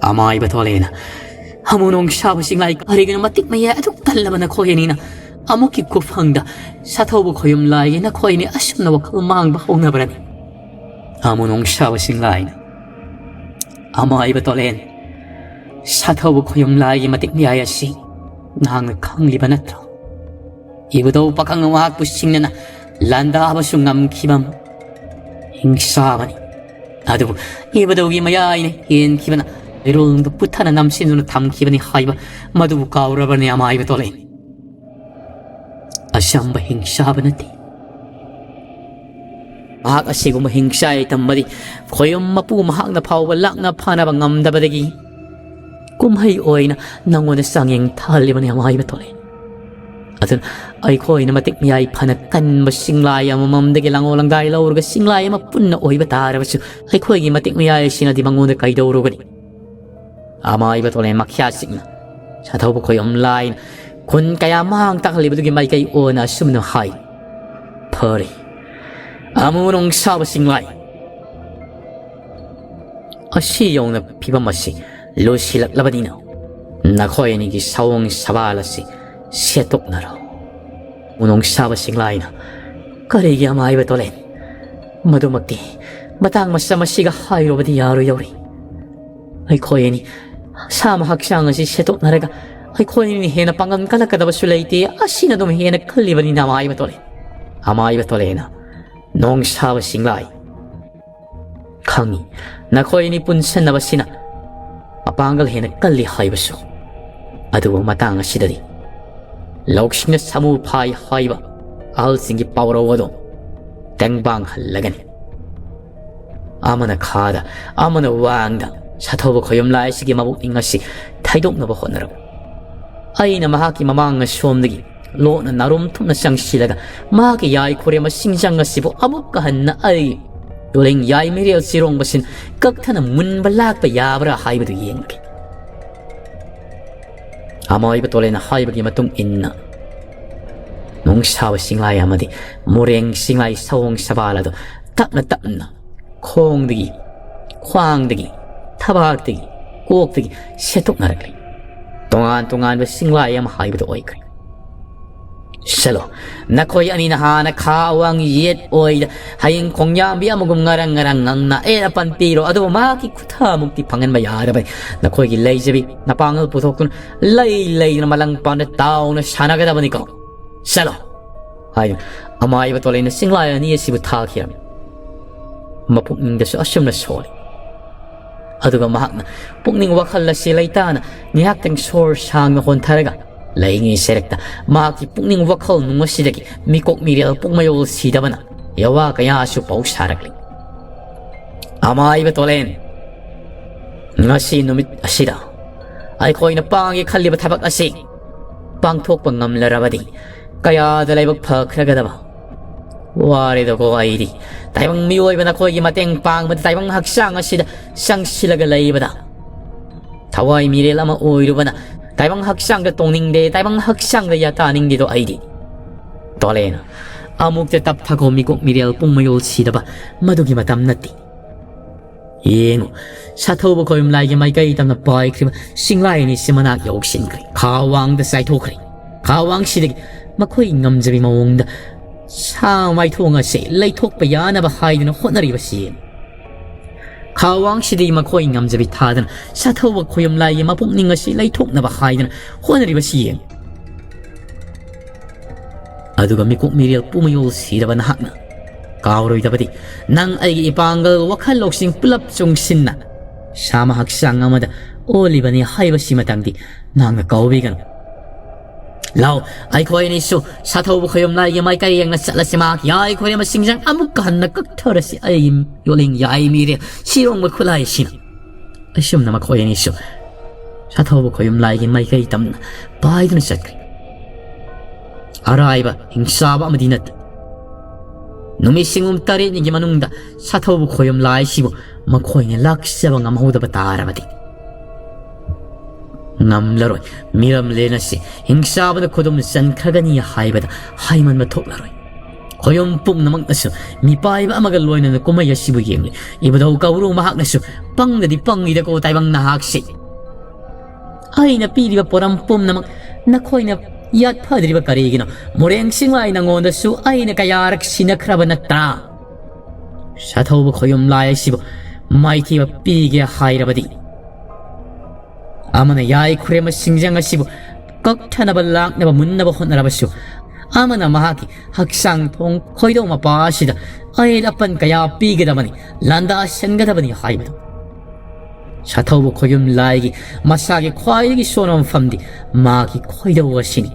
S1: 아마이바 돌레나 아무농 샤브싱라이 아리게나 마틱마야 아둑 달라바나 코이니나 아무키 쿠팡다 사토부 고염라이나 코이니 아심나 와칼 망바 홍나바라니 아무농 샤브싱라이나 아마이바 돌렌 사토부 고염라이 마틱미야야시 나항나 강리바 나트로 이부도 빠강나 와학부 싱나나 란다하바슈 남키밤 잉사바니 아두부 이부도기 마야이네 인 키바나 이런도 뿌타나 남신으로 담기바니 하이바 마두부 가우라바니 아마이바 돌레 아샴바 행샤바나티 아가시고 뭐 행샤에 담마디 고염마부 마학나 파오바 락나 파나바 감다바데기 꿈하이 오이나 낭원의 쌍행 탈리바니 아마이바 돌레 아든 아이코이나 마틱 미야이 파나 깐바 싱라이 아마맘데게 랑오랑다이 라오르가 싱라이 아마 뿐나 오이바 다라바슈 아이코이기 마틱 미야이 시나 디방오데 가이도오르가니 아마이바 돌레 마키아싱나 샤타오보 고염라인 곤 까야 망 딱할리바두기 마이카이 오나 숨노 하이 퍼리 아무농 사바 싱라이 아시용나 비밤마시 로실락 라바디나 나코이니기 사옹 사바라시 세톡나로 우농 사바 싱라이나 거리기 아마이바 돌레 마두막디 마땅 마사마시가 하이로바디 야루 요리 아이코이니 사마 학상은 세톡 나라가 아이코이니 헤나 방금 갈라까다바 술레이티 아시나도 헤나 클리바니 나마이바 돌레 아마이바 돌레나 농사바 싱라이 ꯈꯪꯉꯤ ꯅꯈꯣꯏꯅꯤ ꯄꯨꯟꯁꯤꯟꯅꯕꯁꯤꯅ ꯃꯄꯥꯡꯒꯜ ꯍꯦꯟꯅ ꯀꯜꯂꯤ ꯍꯥꯏꯕꯁꯨ ꯑꯗꯨꯕꯨ ꯃꯇꯥꯡ ꯑꯁꯤꯗꯗꯤ ꯂꯧꯁꯤꯡꯅ ꯁꯥꯃꯨ ꯐꯥꯏ ꯍꯥꯏꯕ ꯑꯍꯜꯁꯤꯡꯒꯤ ꯄꯥꯎꯔꯧ ꯑꯗꯨ ꯇꯦꯡꯕꯥꯡꯍꯜꯂꯒꯅꯤ ꯑꯃꯅ ꯈꯥꯗ ꯑꯃꯅ ꯋꯥꯡꯗ ꯁꯥꯊꯧꯕ ꯈꯣꯌꯨꯝ ꯂꯥꯏ ꯑꯁꯤꯒꯤ ꯃꯕꯨꯛꯅꯤꯡ ꯑꯁꯤ ꯊꯩꯗꯣꯛꯅꯕ ꯍꯣꯠꯅꯔꯛꯎ ꯑꯩꯅ ꯃꯍꯥꯛꯀꯤ ꯃꯃꯥꯡ ꯁꯣꯝꯗꯒꯤ ꯂꯣꯠꯅ ꯅꯥꯔꯣꯝ ꯊꯨꯝꯅ ꯆꯪꯁꯤꯜꯂꯒ ꯃꯍꯥꯛꯀꯤ ꯌꯥꯏ ꯈꯨꯔꯦꯝ ꯁꯤꯡꯖꯪ ꯑꯁꯤꯕꯨ ꯑꯃꯨꯛꯀ ꯍꯟꯅ ꯑꯩ ꯌꯣꯂꯦꯡ ꯌꯥꯏ ꯃꯤꯔꯦꯜ ꯆꯤꯔꯣꯡꯕꯁꯤꯟ ꯀꯛꯊꯅ ꯃꯨꯟꯕ ꯂꯥꯛꯄ ꯌꯥꯕ꯭ꯔꯥ ꯍꯥꯏꯕꯗꯨ ꯌꯦꯡꯒꯦ ꯑꯃꯣꯏꯕ ꯇꯣꯂꯦꯟꯅ ꯍꯥꯏꯕꯒꯤ ꯃꯇꯨꯡ ꯏꯟꯅ ꯅꯨꯡꯁꯥꯕ ꯁꯤꯡꯂꯥꯏ ꯑꯃꯗꯤ ꯃꯣꯔꯦꯡ ꯁꯤꯡꯂꯥꯏ ꯁꯑꯣꯡ ꯁꯕꯥꯜ ꯑꯗꯨ ꯇꯞꯅ ꯇꯞꯅ ꯈꯣꯡꯗꯒꯤ ꯈ꯭ꯋꯥꯡꯗꯒꯤ ꯊꯕꯥꯛꯇꯒꯤ ꯀꯣꯛꯇꯒꯤ ꯁꯦꯠꯇꯣꯛꯅꯔꯛꯂꯤ ꯇꯣꯉꯥꯟ ꯇꯣꯉꯥꯟꯕ ꯁꯤꯡꯂꯥꯏ ꯑꯃ ꯍꯥꯏꯕꯗꯨ ꯑꯣꯏꯈ꯭ꯔꯦ ꯆꯂꯣ ꯅꯈꯣꯏ ꯑꯅꯤꯅ ꯍꯥꯟꯅ ꯈꯥ ꯑꯋꯥꯡ ꯌꯦꯠ ꯑꯣꯏꯗ ꯍꯌꯦꯡ ꯈꯣꯡꯌꯥꯝꯕꯤ ꯑꯃꯒꯨꯝ ꯉꯔꯪ ꯉꯔꯪ ꯉꯪꯅ ꯑꯄꯟ ꯄꯤꯔꯣ ꯑꯗꯨꯕꯨ ꯃꯍꯥꯛꯀꯤ ꯈꯨꯊꯥꯃꯨꯛꯇꯤ ꯐꯪꯍꯟꯕ ꯌꯥꯗꯕꯅꯤ ꯅꯈꯣꯏꯒꯤ ꯂꯩꯖꯕꯤ ꯅꯄꯥꯡꯒꯜ ꯄꯨꯊꯣꯛꯇꯨꯅ ꯂꯩ ꯂꯩꯗꯨꯅ ꯃꯂꯪ ꯄꯥꯟꯗ ꯇꯥꯎꯅ ꯁꯥꯟꯅꯒꯗꯕꯅꯤꯀꯣ ꯆꯂꯣ ꯍꯥꯏꯗꯨꯅ ꯑꯃꯥꯏꯕ ꯇꯣꯂꯩꯅ ꯁꯤꯡꯂꯥꯏ ꯑꯅꯤ ꯑꯁꯤꯕꯨ ꯊꯥꯈꯤꯔꯝꯃꯤ ꯃꯄꯨꯛꯅꯤꯡꯗꯁꯨ ꯑꯁꯨꯝꯅ ꯁꯣꯜꯂꯤ ꯑꯗꯨꯒ ꯃꯍꯥꯛꯅ ꯄꯨꯛꯅꯤꯡ ꯋꯥꯈꯜ ꯑꯁꯤ ꯂꯩꯇꯥꯅ ꯉꯥꯏꯍꯥꯛꯇꯪ ꯁꯣꯔ ꯁꯥꯡꯅ ꯍꯣꯟꯊꯔꯒ ꯂꯩꯉꯩ ꯁꯦꯔꯛꯇ ꯃꯍꯥꯛꯀꯤ ꯄꯨꯛꯅꯤꯡ ꯋꯥꯈꯜ ꯅꯨꯡ ꯑꯁꯤꯗꯒꯤ ꯃꯤꯀꯣꯛ ꯃꯤꯔꯦꯜ ꯄꯨꯡꯃꯌꯣꯜ ꯁꯤꯗꯕꯅ ꯌꯋꯥ ꯀꯌꯥꯁꯨ ꯄꯥꯎ ꯁꯥꯔꯛꯂꯤ ꯑꯃꯥꯏꯕ ꯇꯣꯂꯦꯟ ꯉꯁꯤ ꯅꯨꯃꯤꯠ ꯑꯁꯤꯗ ꯑꯩꯈꯣꯏꯅ ꯄꯥꯡꯒꯦ ꯈꯜꯂꯤꯕ ꯊꯕꯛ ꯑꯁꯤ ꯄꯥꯡꯊꯣꯛꯄ ꯉꯝꯂꯔꯕꯗꯤ ꯀꯌꯥꯗ ꯂꯥꯏꯕꯛ ꯐꯈ꯭ꯔꯒꯗꯕ ꯋꯥꯔꯦꯗꯀꯣ ꯑꯩꯗꯤ ꯇꯥꯏꯕꯪ ꯃꯤꯑꯣꯏꯕ ꯅꯈꯣꯏꯒꯤ ꯃꯇꯦꯡ ꯄꯥꯡꯕꯗ ꯇꯥꯏꯕꯪ ꯍꯛꯆꯥꯡ ꯑꯁꯤꯗ ꯆꯪꯁꯤꯜꯂꯒ ꯂꯩꯕꯗ ꯊꯋꯥꯏ ꯃꯤꯔꯦꯜ ꯑꯃ ꯑꯣꯏꯔꯨꯕꯅ ꯇꯥꯏꯕꯪ ꯍꯛꯆꯥꯡꯗ ꯇꯣꯡꯅꯤꯡꯗꯦ ꯇꯥꯏꯕꯪ ꯍꯛꯆꯥꯡꯗ ꯌꯥꯇꯥꯅꯤꯡꯗꯦꯗꯣ ꯑꯩꯗꯤ ꯇꯣꯂꯦꯟ ꯑꯃꯨꯛꯇ ꯇꯞꯊꯈꯣ ꯃꯤꯀꯣꯛ ꯃꯤꯔꯦꯜ ꯄꯨꯡꯃꯌꯣꯜ ꯁꯤꯗꯕ ꯃꯗꯨꯒꯤ ꯃꯇꯝ ꯅꯠꯇꯦ ꯌꯦꯡꯉꯨ ꯁꯥꯊꯧꯕ ꯈꯣꯌꯨꯝ ꯂꯥꯏꯒꯤ ꯃꯥꯏꯀꯩ ꯇꯝꯅ ꯄꯥꯏꯈ꯭ꯔꯤꯕ ꯁꯤꯡꯂꯥꯏ ꯑꯅꯤꯁꯤ ꯃꯅꯥꯛ ꯌꯧꯁꯤꯟꯈ꯭ꯔꯦ ꯈꯥ ꯋꯥꯡꯗ ꯆꯥꯏꯊꯣꯛꯈ꯭ꯔꯦ ꯈꯥ ꯋꯥꯡꯁꯤꯗꯒꯤ ꯃꯈꯣꯏ ꯉꯝꯖꯕꯤ ꯃꯑꯣꯡꯗ ꯁꯥ ꯃꯥꯏꯊꯣꯡ ꯑꯁꯤ ꯂꯩꯊꯣꯛꯄ ꯌꯥꯅꯕ ꯍꯥꯏꯗꯨꯅ ꯍꯣꯠꯅꯔꯤꯕꯁꯤ ꯈꯥ ꯋꯥꯡꯁꯤꯗꯒꯤ ꯃꯈꯣꯏ ꯉꯝꯖꯕꯤ ꯊꯥꯗꯅ ꯁꯥꯊꯧꯕ ꯈꯣꯌꯨꯝ ꯂꯥꯏꯒꯤ ꯃꯄꯨꯛꯅꯤꯡ ꯑꯁꯤ ꯂꯩꯊꯣꯛꯅꯕ ꯍꯥꯏꯗꯨꯅ ꯍꯣꯠꯅꯔꯤꯕꯁꯤ ꯌꯦꯡꯉꯨ ꯑꯗꯨꯒ ꯃꯤꯀꯣꯛ ꯃꯤꯔꯦꯜ ꯄꯨꯡꯃꯌꯣꯜ ꯁꯤꯔꯕ ꯅꯍꯥꯛꯅ ꯀꯥꯎꯔꯣꯏꯗꯕꯗꯤ ꯅꯪ ꯑꯩꯒꯤ ꯏꯄꯥꯡꯒꯜ ꯋꯥꯈꯜ ꯂꯧꯁꯤꯡ ꯄꯨꯂꯞ ꯆꯨꯡꯁꯤꯟꯅ ꯁꯥꯃ ꯍꯛꯆꯥꯡ ꯑꯃꯗ ꯑꯣꯜꯂꯤꯕꯅꯤ ꯍꯥꯏꯕꯁꯤ ꯃꯇꯝꯗꯤ ꯅꯪꯅ ꯀꯥꯎꯕꯤꯒꯅꯨ ꯂꯥꯎ ꯑꯩꯈꯣꯏ ꯑꯅꯤꯁꯨ ꯁꯥꯊꯧꯕ ꯈꯣꯌꯨꯝ ꯂꯥꯏꯒꯤ ꯃꯥꯏꯀꯩ ꯌꯦꯡꯅ ꯆꯠꯂꯁꯤ ꯃꯍꯥꯛ ꯌꯥꯏ ꯈꯣꯏꯔꯦꯝꯕ ꯁꯤꯡꯖꯪ ꯑꯃꯨꯛꯀ ꯍꯟꯅ ꯀꯛꯊꯔꯁꯤ ꯑꯩꯒꯤ ꯌꯣꯂꯦꯡ ꯌꯥꯏ ꯃꯤꯔꯦꯜ ꯁꯤꯔꯣꯡꯕ ꯈꯨꯠꯂꯥꯏꯁꯤꯅ ꯑꯁꯨꯝꯅ ꯃꯈꯣꯏ ꯑꯅꯤꯁꯨ ꯁꯥꯊꯧꯕ ꯈꯣꯌꯨꯝ ꯂꯥꯏꯒꯤ ꯃꯥꯏꯀꯩ ꯇꯝꯅ ꯄꯥꯏꯗꯨꯅ ꯆꯠꯈ꯭ꯔꯦ ꯑꯔꯥꯏꯕ ꯍꯤꯡꯁꯥꯕ ꯑꯃꯗꯤ ꯅꯠꯇꯦ ꯅꯨꯃꯤꯠ ꯁꯤꯡꯒꯨꯝ 8ꯅꯤꯒꯤ ꯃꯅꯨꯡꯗ ꯁꯥꯊꯧꯕ ꯈꯣꯌꯨꯝ ꯂꯥꯏꯁꯤꯕꯨ ꯃꯈꯣꯏꯅ ꯂꯥꯛꯆꯕ ꯉꯝꯍꯧꯗꯕ ꯇꯥꯔꯕꯗꯤ ꯉꯝꯂꯔꯣꯏ ꯃꯤꯔꯝ ꯂꯦꯟꯅꯁꯤ ꯍꯤꯡꯁꯥꯕꯗ ꯈꯨꯗꯨꯝ ꯆꯟꯈ꯭ꯔꯒꯅꯤ ꯍꯥꯏꯕꯗ ꯍꯥꯏꯃꯟꯕ ꯊꯣꯛꯂꯔꯣꯏ ꯈꯣꯌꯨꯝ ꯄꯨꯝꯅꯃꯛꯅꯁꯨ ꯃꯤꯄꯥꯏꯕ ꯑꯃꯒ ꯂꯣꯏꯅꯅ ꯀꯨꯝꯍꯩ ꯑꯁꯤꯕꯨ ꯌꯦꯡꯂꯤ ꯏꯕꯨꯙꯧ ꯀꯧꯔꯨ ꯃꯍꯥꯛꯅꯁꯨ ꯄꯪꯗꯗꯤ ꯄꯪꯉꯤꯗꯀꯣ ꯇꯥꯏꯕꯪ ꯅꯍꯥꯛꯁꯤ ꯑꯩꯅ ꯄꯤꯔꯤꯕ ꯄꯣꯔꯝ ꯄꯨꯝꯅꯃꯛ ꯅꯈꯣꯏꯅ ꯌꯥꯠꯐꯗ꯭ꯔꯤꯕ ꯀꯔꯤꯒꯤꯅꯣ ꯃꯣꯔꯦꯡ ꯁꯤꯡꯂꯥꯏ ꯅꯉꯣꯟꯗꯁꯨ ꯑꯩꯅ ꯀꯌꯥꯔꯛ ꯁꯤꯟꯅꯈ꯭ꯔꯕ ꯅꯠꯇ꯭ꯔꯥ ꯁꯥꯊꯧꯕ ꯈꯣꯌꯨꯝ ꯂꯥꯏ ꯑꯁꯤꯕꯨ ꯃꯥꯏꯊꯤꯕ ꯄꯤꯒꯦ ꯍꯥꯏꯔꯕꯗꯤ ꯑꯃꯅ ꯌꯥꯏ ꯈꯨꯔꯦꯝꯕ ꯁꯤꯡꯖꯪ ꯑꯁꯤꯕꯨ ꯀꯛꯊꯅꯕ ꯂꯥꯛꯅꯕ ꯃꯨꯟꯅꯕ ꯍꯣꯠꯅꯔꯕꯁꯨ ꯑꯃꯅ ꯃꯍꯥꯛꯀꯤ ꯍꯛꯆꯥꯡ ꯊꯣꯡ ꯈꯣꯏꯗꯧ ꯃꯄꯥ ꯑꯁꯤꯗ ꯑꯌꯦꯠ ꯑꯄꯟ ꯀꯌꯥ ꯄꯤꯒꯗꯕꯅꯤ ꯂꯥꯟꯗꯥꯁꯟꯒꯗꯕꯅꯤ ꯍꯥꯏꯕꯗꯨ ꯁꯥꯊꯧꯕ ꯈꯣꯌꯨꯝ ꯂꯥꯏꯒꯤ ꯃꯁꯥꯒꯤ ꯈ꯭ꯋꯥꯏꯗꯒꯤ ꯁꯣꯟꯕ ꯃꯐꯝꯗꯤ ꯃꯥꯒꯤ ꯈꯣꯏꯗꯧ ꯑꯁꯤꯅꯤ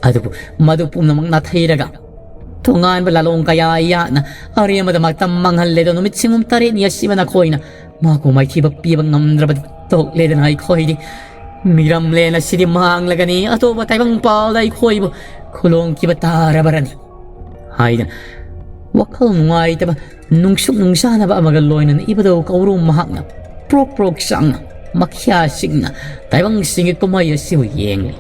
S1: ꯑꯗꯨꯕꯨ ꯃꯗꯨ ꯄꯨꯝꯅꯃꯛ ꯅꯥꯊꯩꯔꯒ ꯇꯣꯉꯥꯟꯕ ꯂꯥꯂꯣꯡ ꯀꯌꯥ ꯌꯥꯠꯅ ꯑꯔꯦꯝꯕꯗ ꯃꯇꯝ ꯃꯥꯡꯍꯜꯂꯦꯗꯣ ꯅꯨꯃꯤꯠ ꯁꯤꯡꯒꯨꯝ 8ꯅꯤ ꯑꯁꯤꯕ ꯅꯈꯣꯏꯅ ꯃꯥꯕꯨ ꯃꯥꯏꯊꯤꯕ ꯄꯤꯕ ꯉꯝꯗ꯭ꯔꯕꯗꯤ ꯇꯣꯛꯂꯦꯗꯅ ꯑꯩꯈꯣꯏꯗꯤ ꯃꯤꯔꯝꯂꯦꯟ ꯑꯁꯤꯗꯤ ꯃꯥꯡꯂꯒꯅꯤ ꯑꯇꯣꯞꯄ ꯇꯥꯏꯕꯪ ꯄꯥꯜꯗ ꯑꯩꯈꯣꯏꯕꯨ ꯈꯨꯂꯣꯡꯈꯤꯕ ꯇꯥꯔꯕꯔꯅꯤ ꯍꯥꯏꯗꯅ ꯋꯥꯈꯜ ꯅꯨꯡꯉꯥꯏꯇꯕ ꯅꯨꯡꯁꯨꯛ ꯅꯨꯡꯁꯥꯅꯕ ꯑꯃꯒ ꯂꯣꯏꯅꯅ ꯏꯕꯨꯙꯧ ꯀꯧꯔꯨ ꯃꯍꯥꯛꯅ ꯄ꯭ꯔꯣꯛ ꯄ꯭ꯔꯣꯛ ꯆꯪꯅ ꯃꯈ꯭ꯌꯥ ꯆꯤꯛꯅ ꯇꯥꯏꯕꯪꯁꯤꯡꯒꯤ ꯀꯨꯝꯍꯩ ꯑꯁꯤꯕꯨ ꯌꯦꯡꯂꯤ